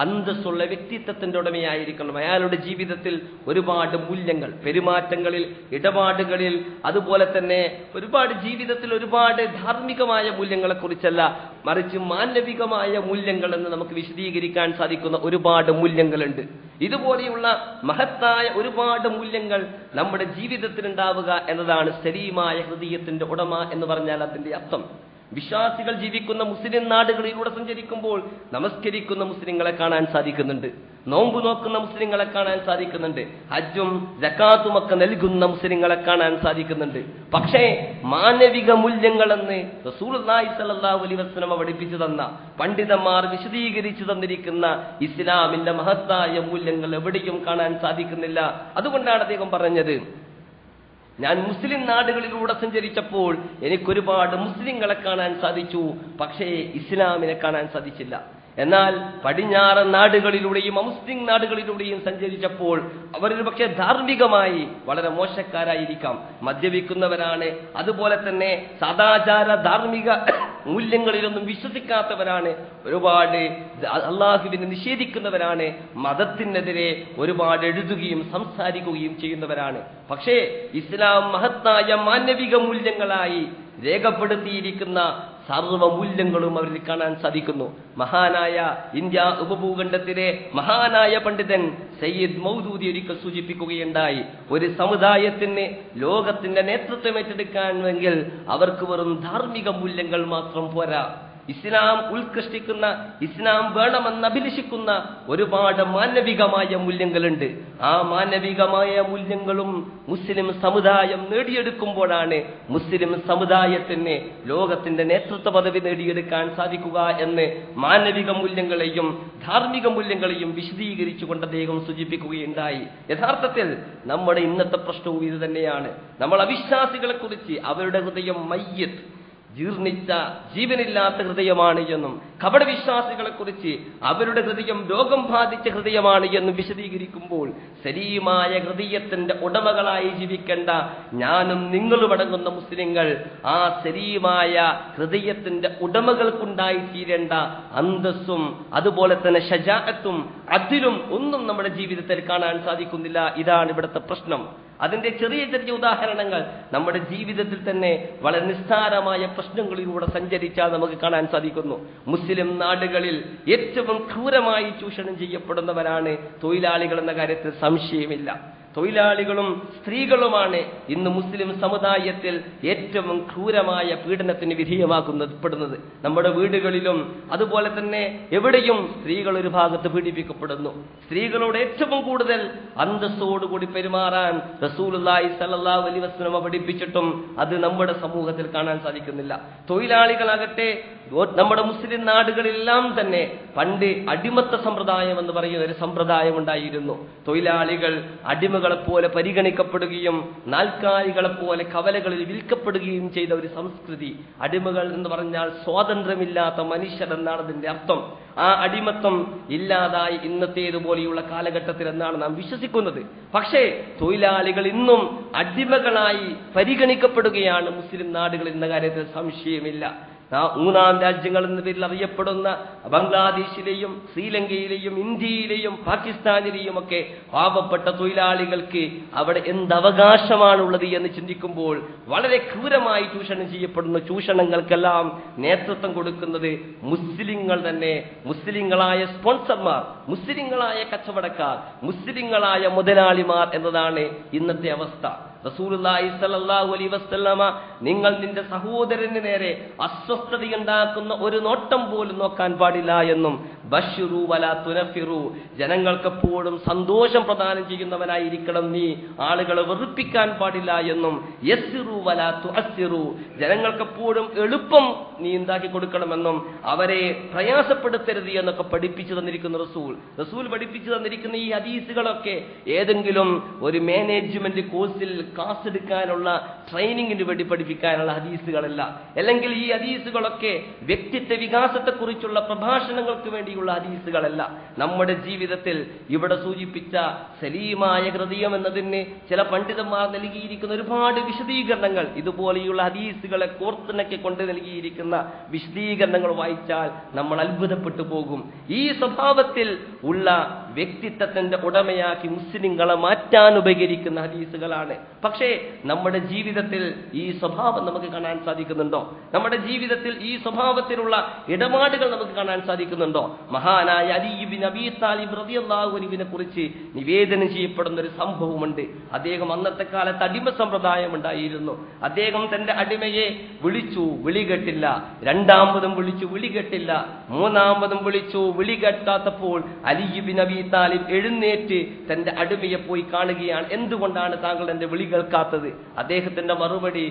അന്തസ്സുള്ള വ്യക്തിത്വത്തിന്റെ ഉടമയായിരിക്കണം. അയാളുടെ ജീവിതത്തിൽ ഒരുപാട് മൂല്യങ്ങൾ, പെരുമാറ്റങ്ങളിൽ, ഇടപാടുകളിൽ, അതുപോലെ തന്നെ ഒരുപാട് ജീവിതത്തിൽ ഒരുപാട് ധാർമ്മികമായ മൂല്യങ്ങളെ കുറിച്ചല്ല, മറിച്ച് മാനവികമായ മൂല്യങ്ങൾ എന്ന് നമുക്ക് വിശദീകരിക്കാൻ സാധിക്കുന്ന ഒരുപാട് മൂല്യങ്ങളുണ്ട്. ഇതുപോലെയുള്ള മഹത്തായ ഒരുപാട് മൂല്യങ്ങൾ നമ്മുടെ ജീവിതത്തിൽ ഉണ്ടാവുക എന്നതാണ് സലീമായ ഹൃദയത്തിന്റെ ഉടമ എന്ന് പറഞ്ഞാൽ അതിന്റെ അർത്ഥം. വിശ്വാസികൾ ജീവിക്കുന്ന മുസ്ലിം നാടുകളിലൂടെ സഞ്ചരിക്കുമ്പോൾ നമസ്കരിക്കുന്ന മുസ്ലിങ്ങളെ കാണാൻ സാധിക്കുന്നുണ്ട്, നോമ്പ് നോക്കുന്ന മുസ്ലിങ്ങളെ കാണാൻ സാധിക്കുന്നുണ്ട്, ഹജ്ജും സകാത്തുമൊക്കെ നൽകുന്ന മുസ്ലിങ്ങളെ കാണാൻ സാധിക്കുന്നുണ്ട്. പക്ഷേ മാനവിക മൂല്യങ്ങളെന്ന് റസൂലുള്ളാഹി സ്വല്ലല്ലാഹു അലൈഹി വസല്ലം പഠിപ്പിച്ചു തന്ന, പണ്ഡിതന്മാർ വിശദീകരിച്ചു തന്നിരിക്കുന്ന ഇസ്ലാമിന്റെ മഹത്തായ മൂല്യങ്ങൾ എവിടെയും കാണാൻ സാധിക്കുന്നില്ല. അതുകൊണ്ടാണ് അദ്ദേഹം പറഞ്ഞത്, ഞാൻ മുസ്ലിം നാടുകളിലൂടെ സഞ്ചരിച്ചപ്പോൾ എനിക്കൊരുപാട് മുസ്ലിങ്ങളെ കാണാൻ സാധിച്ചു, പക്ഷേ ഇസ്ലാമിനെ കാണാൻ സാധിച്ചില്ല. എന്നാൽ പടിഞ്ഞാറൻ നാടുകളിലൂടെയും അമുസ്ലിം നാടുകളിലൂടെയും സഞ്ചരിച്ചപ്പോൾ അവരൊരു പക്ഷേ ധാർമ്മികമായി വളരെ മോശക്കാരായിരിക്കാം, മദ്യപിക്കുന്നവരാണ്, അതുപോലെ തന്നെ സദാചാര ധാർമ്മിക മൂല്യങ്ങളിലൊന്നും വിശ്വസിക്കാത്തവരാണ്, ഒരുപാട് അള്ളാഹുവിനെ നിഷേധിക്കുന്നവരാണ്, മതത്തിനെതിരെ ഒരുപാട് എഴുതുകയും സംസാരിക്കുകയും ചെയ്യുന്നവരാണ്. പക്ഷേ ഇസ്ലാം മഹത്തായ മാനവിക മൂല്യങ്ങളായി രേഖപ്പെടുത്തിയിരിക്കുന്ന സർവമൂല്യങ്ങളും അവരിൽ കാണാൻ സാധിക്കുന്നു. മഹാനായ ഇന്ത്യ ഉപഭൂഖണ്ഡത്തിലെ മഹാനായ പണ്ഡിതൻ സയ്യിദ് മൗദൂദി ഒരിക്കൽ സൂചിപ്പിക്കുകയുണ്ടായി, ഒരു സമുദായത്തിന് ലോകത്തിന്റെ നേതൃത്വം ഏറ്റെടുക്കാനെങ്കിൽ അവർക്ക് വെറും ധാർമ്മിക മൂല്യങ്ങൾ മാത്രം പോരാ, ഇസ്ലാം ഉത്കൃഷ്ടിക്കുന്ന, ഇസ്ലാം വേണമെന്ന് അഭിലഷിക്കുന്ന ഒരുപാട് മാനവികമായ മൂല്യങ്ങളുണ്ട്. ആ മാനവികമായ മൂല്യങ്ങളും മുസ്ലിം സമുദായം നേടിയെടുക്കുമ്പോഴാണ് മുസ്ലിം സമുദായത്തിന് ലോകത്തിന്റെ നേതൃത്വ പദവി നേടിയെടുക്കാൻ സാധിക്കുക എന്ന് മാനവിക മൂല്യങ്ങളെയും ധാർമ്മിക മൂല്യങ്ങളെയും വിശദീകരിച്ചുകൊണ്ട് അദ്ദേഹം സൂചിപ്പിക്കുകയുണ്ടായി. യഥാർത്ഥത്തിൽ നമ്മുടെ ഇന്നത്തെ പ്രശ്നവും ഇത് തന്നെയാണ്. നമ്മൾ അവിശ്വാസികളെ കുറിച്ച് അവരുടെ ഹൃദയം മയ്യത്ത്, ജീർണിച്ച ജീവനില്ലാത്ത ഹൃദയമാണ് എന്നും, കപടവിശ്വാസികളെ കുറിച്ച് അവരുടെ ഹൃദയം രോഗം ബാധിച്ച ഹൃദയമാണ് എന്നും വിശദീകരിക്കുമ്പോൾ സലീമായ ഹൃദയത്തിന്റെ ഉടമകളായി ജീവിക്കേണ്ട ഞാനും നിങ്ങളും അടങ്ങുന്ന മുസ്ലിങ്ങൾ ആ സലീമായ ഹൃദയത്തിന്റെ ഉടമകൾക്കുണ്ടായി തീരേണ്ട അന്തസ്സും അതുപോലെ തന്നെ ഷജാഅത്തും അതിലും ഒന്നും നമ്മുടെ ജീവിതത്തിൽ കാണാൻ സാധിക്കുന്നില്ല. ഇതാണ് ഇവിടുത്തെ പ്രശ്നം. അതിന്റെ ചെറിയ ചെറിയ ഉദാഹരണങ്ങൾ നമ്മുടെ ജീവിതത്തിൽ തന്നെ വളരെ നിസ്സാരമായ പ്രശ്നങ്ങളിലൂടെ സഞ്ചരിച്ചാൽ നമുക്ക് കാണാൻ സാധിക്കുന്നു. മുസ്ലിം നാടുകളിൽ ഏറ്റവും ക്രൂരമായി ചൂഷണം ചെയ്യപ്പെടുന്നവരാണ് തൊഴിലാളികൾ എന്ന കാര്യത്തിൽ സംശയമില്ല. തൊഴിലാളികളും സ്ത്രീകളുമാണ് ഇന്ന് മുസ്ലിം സമുദായത്തിൽ ഏറ്റവും ക്രൂരമായ പീഡനത്തിന് വിധേയമാക്കപ്പെടുന്നത്. നമ്മുടെ വീടുകളിലും അതുപോലെ തന്നെ എവിടെയും സ്ത്രീകൾ ഒരു ഭാഗത്ത് പീഡിപ്പിക്കപ്പെടുന്നു. സ്ത്രീകളോട് ഏറ്റവും കൂടുതൽ അന്തസ്സോടുകൂടി പെരുമാറാൻ റസൂലുള്ളാഹി സ്വല്ലല്ലാഹു അലൈഹി വസല്ലം പഠിപ്പിച്ചിട്ടും അത് നമ്മുടെ സമൂഹത്തിൽ കാണാൻ സാധിക്കുന്നില്ല. തൊഴിലാളികളാകട്ടെ നമ്മുടെ മുസ്ലിം നാടുകളിലെല്ലാം തന്നെ പണ്ട് അടിമത്ത സമ്പ്രദായം എന്ന് പറയുന്ന ഒരു സമ്പ്രദായം ഉണ്ടായിരുന്നു. തൊഴിലാളികൾ അടിമകളെപ്പോലെ പരിഗണിക്കപ്പെടുകയും നാൽക്കാലികളെപ്പോലെ കവലകളിൽ വിൽക്കപ്പെടുകയും ചെയ്ത ഒരു സംസ്കൃതി. അടിമകൾ എന്ന് പറഞ്ഞാൽ സ്വാതന്ത്ര്യമില്ലാത്ത മനുഷ്യർ എന്നാണ് അതിന്റെ അർത്ഥം. ആ അടിമത്തം ഇല്ലാതായി ഇന്നത്തേതുപോലെയുള്ള കാലഘട്ടത്തിൽ എന്നാണ് നാം വിശ്വസിക്കുന്നത്. പക്ഷേ തൊഴിലാളികൾ ഇന്നും അടിമകളായി പരിഗണിക്കപ്പെടുകയാണ് മുസ്ലിം നാടുകളിൽ എന്ന കാര്യത്തിൽ സംശയമില്ല. മൂന്നാം രാജ്യങ്ങൾ എന്ന പേരിൽ അറിയപ്പെടുന്ന ബംഗ്ലാദേശിലെയും ശ്രീലങ്കയിലെയും ഇന്ത്യയിലെയും പാകിസ്ഥാനിലെയും ഒക്കെ പാവപ്പെട്ട തൊഴിലാളികൾക്ക് അവിടെ എന്തവകാശമാണുള്ളത് എന്ന് ചിന്തിക്കുമ്പോൾ വളരെ ക്രൂരമായി ചൂഷണം ചെയ്യപ്പെടുന്ന ചൂഷണങ്ങൾക്കെല്ലാം നേതൃത്വം കൊടുക്കുന്നത് മുസ്ലിങ്ങൾ തന്നെ. മുസ്ലിങ്ങളായ സ്പോൺസർമാർ, മുസ്ലിങ്ങളായ കച്ചവടക്കാർ, മുസ്ലിങ്ങളായ മുതലാളിമാർ എന്നതാണ് ഇന്നത്തെ അവസ്ഥ. റസൂലുള്ളാഹി സ്വല്ലല്ലാഹു അലൈഹി വസല്ലമ നിങ്ങൾ നിന്റെ സഹോദരന് നേരെ അസ്വസ്ഥതയുണ്ടാക്കുന്ന ഒരു നോട്ടം പോലും നോക്കാൻ പാടില്ല എന്നും ബശ്ശിറു വലാ തുനഫിറു ജനങ്ങൾക്കെപ്പോഴും സന്തോഷം പ്രദാനം ചെയ്യുന്നവനായിരിക്കണം നീ, ആളുകളെ വെറുപ്പിക്കാൻ പാടില്ല എന്നും യസ്സിറു വലാ തുഅസ്സിറു ജനങ്ങൾക്കെപ്പോഴും എളുപ്പം നീ ഉണ്ടാക്കി കൊടുക്കണമെന്നും അവരെ പ്രയാസപ്പെടുത്തരുത് എന്നൊക്കെ പഠിപ്പിച്ചു തന്നിരിക്കുന്ന റസൂൽ പഠിപ്പിച്ചു തന്നിരിക്കുന്ന ഈ ഹദീസുകളൊക്കെ ഏതെങ്കിലും ഒരു മാനേജ്മെന്റ് കോഴ്സിൽ ക്ലാസ് എടുക്കാനുള്ള ട്രെയിനിങ്ങിന് വേണ്ടി പഠിപ്പിക്കാനുള്ള ഹദീസുകളല്ല. അല്ലെങ്കിൽ ഈ ഹദീസുകളൊക്കെ വ്യക്തിത്വ വികാസത്തെക്കുറിച്ചുള്ള പ്രഭാഷണങ്ങൾക്ക് വേണ്ടിയുള്ള ഹദീസുകളല്ല. നമ്മുടെ ജീവിതത്തിൽ ഇവിടെ സൂചിപ്പിച്ച സലീമായ ഹൃദയം എന്നതിന് ചില പണ്ഡിതന്മാർ നൽകിയിരിക്കുന്ന ഒരുപാട് വിശദീകരണങ്ങൾ, ഇതുപോലെയുള്ള ഹദീസുകളെ കോർത്തിണക്കിക്കൊണ്ട് നൽകിയിരിക്കുന്ന വിശദീകരണങ്ങൾ വായിച്ചാൽ നമ്മൾ അത്ഭുതപ്പെട്ടു പോകും. ഈ സ്വഭാവത്തിൽ ഉള്ള വ്യക്തിത്വത്തിന്റെ ഉടമയാക്കി മുസ്ലിങ്ങളെ മാറ്റാൻ ഉപകരിക്കുന്ന ഹദീസുകളാണ്. പക്ഷേ നമ്മുടെ ജീവിതത്തിൽ ഈ സ്വഭാവം നമുക്ക് കാണാൻ സാധിക്കുന്നുണ്ടോ? നമ്മുടെ ജീവിതത്തിൽ ഈ സ്വഭാവത്തിലുള്ള ഇടപാടുകൾ നമുക്ക് കാണാൻ സാധിക്കുന്നുണ്ടോ? മഹാനായ അലി ഇബ്നു അബീ താലിബ് റളിയല്ലാഹു അൻഹുവിനെ കുറിച്ച് നിവേദനം ചെയ്യപ്പെടുന്ന ഒരു സംഭവമുണ്ട്. അദ്ദേഹം അന്നത്തെ കാലത്ത് അടിമ സമ്പ്രദായം ഉണ്ടായിരുന്നു. അദ്ദേഹം തന്റെ അടിമയെ വിളിച്ചു, വിളി കേട്ടില്ല. രണ്ടാമതും വിളിച്ചു, വിളി കേട്ടില്ല. മൂന്നാമതും വിളിച്ചു, വിളി കേട്ടാത്തപ്പോൾ അലി ഇബ്നു അബീ താലിബ് എഴുന്നേറ്റ് തന്റെ അടിമയെ പോയി കാണുകയാണ്. എന്തുകൊണ്ടാണ് താങ്കൾ എന്റെ വിളി കേൾക്കാത്തത്? അദ്ദേഹത്തിന്റെ മറുപടി,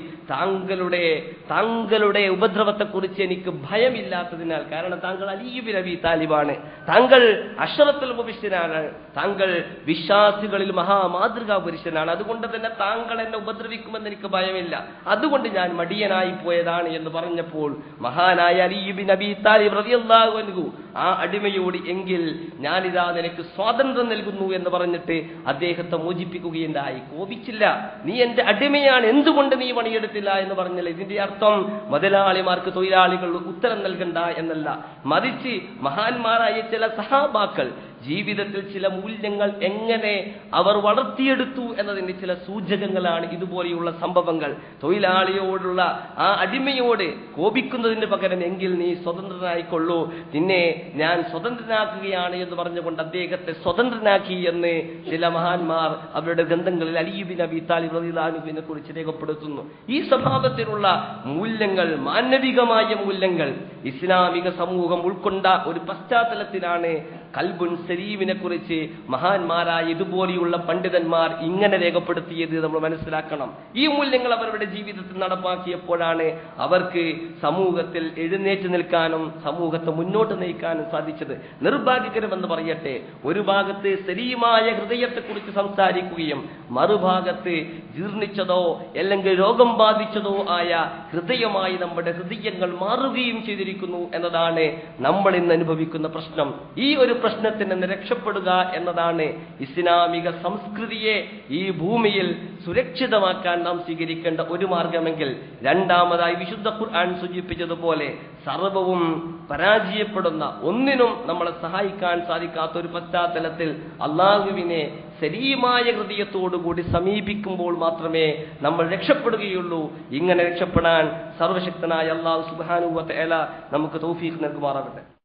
താങ്കളുടെ ഉപദ്രവത്തെക്കുറിച്ച് എനിക്ക് ഭയമില്ലാത്തതിനാൽ. കാരണം താങ്കൾ അലി ഇബ്നു അബീ താലിബാണ്, താങ്കൾ അശ്റഫുൽ മുബശ്ശിറാണ്, താങ്കൾ വിശ്വാസികളിൽ മഹാമാതൃകാ പുരുഷനാണ്. അതുകൊണ്ട് തന്നെ താങ്കൾ എന്നെ ഉപദ്രവിക്കുമെന്ന് എനിക്ക് ഭയമില്ല, അതുകൊണ്ട് ഞാൻ മടിയനായി പോയതാണ് എന്ന് പറഞ്ഞപ്പോൾ മഹാനായ അലി ഇബ്നു അബീ താലിബ് റളിയല്ലാഹു അൻഹു ആ അടിമയോട്, എങ്കിൽ ഞാനിതാ നിനക്ക് സ്വാതന്ത്ര്യം നൽകുന്നു എന്ന് പറഞ്ഞിട്ട് അദ്ദേഹത്തെ മോചിപ്പിക്കുകയുണ്ടായി. കോപിച്ചില്ല. നീ എന്റെ അടിമയാണ്, എന്തുകൊണ്ട് നീ പണിയെടുത്തില്ല എന്ന് പറഞ്ഞില്ല. ഇതിന്റെ അർത്ഥം മുതലാളിമാർക്ക് തൊഴിലാളികൾ ഉത്തരം നൽകണ്ട എന്നല്ല, മറിച്ച് മഹാന്മാരായ ചില സഹാബാക്കൾ ജീവിതത്തിൽ ചില മൂല്യങ്ങൾ എങ്ങനെ അവർ വളർത്തിയെടുത്തു എന്നതിന്റെ ചില സൂചകങ്ങളാണ് ഇതുപോലെയുള്ള സംഭവങ്ങൾ. തൊഴിലാളിയോടുള്ള ആ അടിമയോട് കോപിക്കുന്നതിന് പകരം, എങ്കിൽ നീ സ്വതന്ത്രനായിക്കൊള്ളൂ, നിന്നെ ഞാൻ സ്വതന്ത്രനാക്കുകയാണ് എന്ന് പറഞ്ഞുകൊണ്ട് അദ്ദേഹത്തെ സ്വതന്ത്രനാക്കി എന്ന് ചില മഹാന്മാർ അവരുടെ ഗ്രന്ഥങ്ങളിൽ അലി ഇബ്നു അബീ താലിബ് റളിയല്ലാഹു അൻഹുവിനെ കുറിച്ച് രേഖപ്പെടുത്തുന്നു. ഈ സ്വഭാവത്തിലുള്ള മൂല്യങ്ങൾ, മാനവികമായ മൂല്യങ്ങൾ ഇസ്ലാമിക സമൂഹം ഉൾക്കൊണ്ട ഒരു പശ്ചാത്തലത്തിലാണ് കൽബുൻ സലീമിനെ കുറിച്ച് മഹാന്മാരായ ഇതുപോലെയുള്ള പണ്ഡിതന്മാർ ഇങ്ങനെ രേഖപ്പെടുത്തിയത് നമ്മൾ മനസ്സിലാക്കണം. ഈ മൂല്യങ്ങൾ അവരുടെ ജീവിതത്തിൽ നടപ്പാക്കിയപ്പോഴാണ് അവർക്ക് സമൂഹത്തിൽ എഴുന്നേറ്റ് നിൽക്കാനും സമൂഹത്തെ മുന്നോട്ട് നയിക്കാനും സാധിച്ചത്. നിർഭാഗ്യകരമെന്ന് പറയട്ടെ, ഒരു ഭാഗത്ത് സലീമായ ഹൃദയത്തെക്കുറിച്ച് സംസാരിക്കുകയും മറുഭാഗത്ത് ജീർണിച്ചതോ അല്ലെങ്കിൽ രോഗം ബാധിച്ചതോ ആയ ഹൃദയമായി നമ്മുടെ ഹൃദയങ്ങൾ മാറുകയും ചെയ്തിരിക്കുന്നു എന്നതാണ് നമ്മൾ ഇന്ന് അനുഭവിക്കുന്ന പ്രശ്നം. ഈ ഒരു പ്രശ്നത്തിന് തന്നെ രക്ഷപ്പെടുക എന്നതാണ് ഇസ്ലാമിക സംസ്കൃതിയെ ഈ ഭൂമിയിൽ സുരക്ഷിതമാക്കാൻ നാം സ്വീകരിക്കേണ്ട ഒരു മാർഗമെങ്കിൽ, രണ്ടാമതായി വിശുദ്ധ ഖുർആൻ സൂചിപ്പിച്ചതുപോലെ സർവവും പരാജയപ്പെടുന്ന, ഒന്നിനും നമ്മളെ സഹായിക്കാൻ സാധിക്കാത്ത ഒരു പശ്ചാത്തലത്തിൽ അള്ളാഹുവിനെ സലീമായ ഹൃദയത്തോടുകൂടി സമീപിക്കുമ്പോൾ മാത്രമേ നമ്മൾ രക്ഷപ്പെടുകയുള്ളൂ. ഇങ്ങനെ രക്ഷപ്പെടാൻ സർവശക്തനായ അല്ലാഹു സുബ്ഹാനഹു വ തആല നമുക്ക് തൗഫീഖ് നൽകുമാറാകട്ടെ.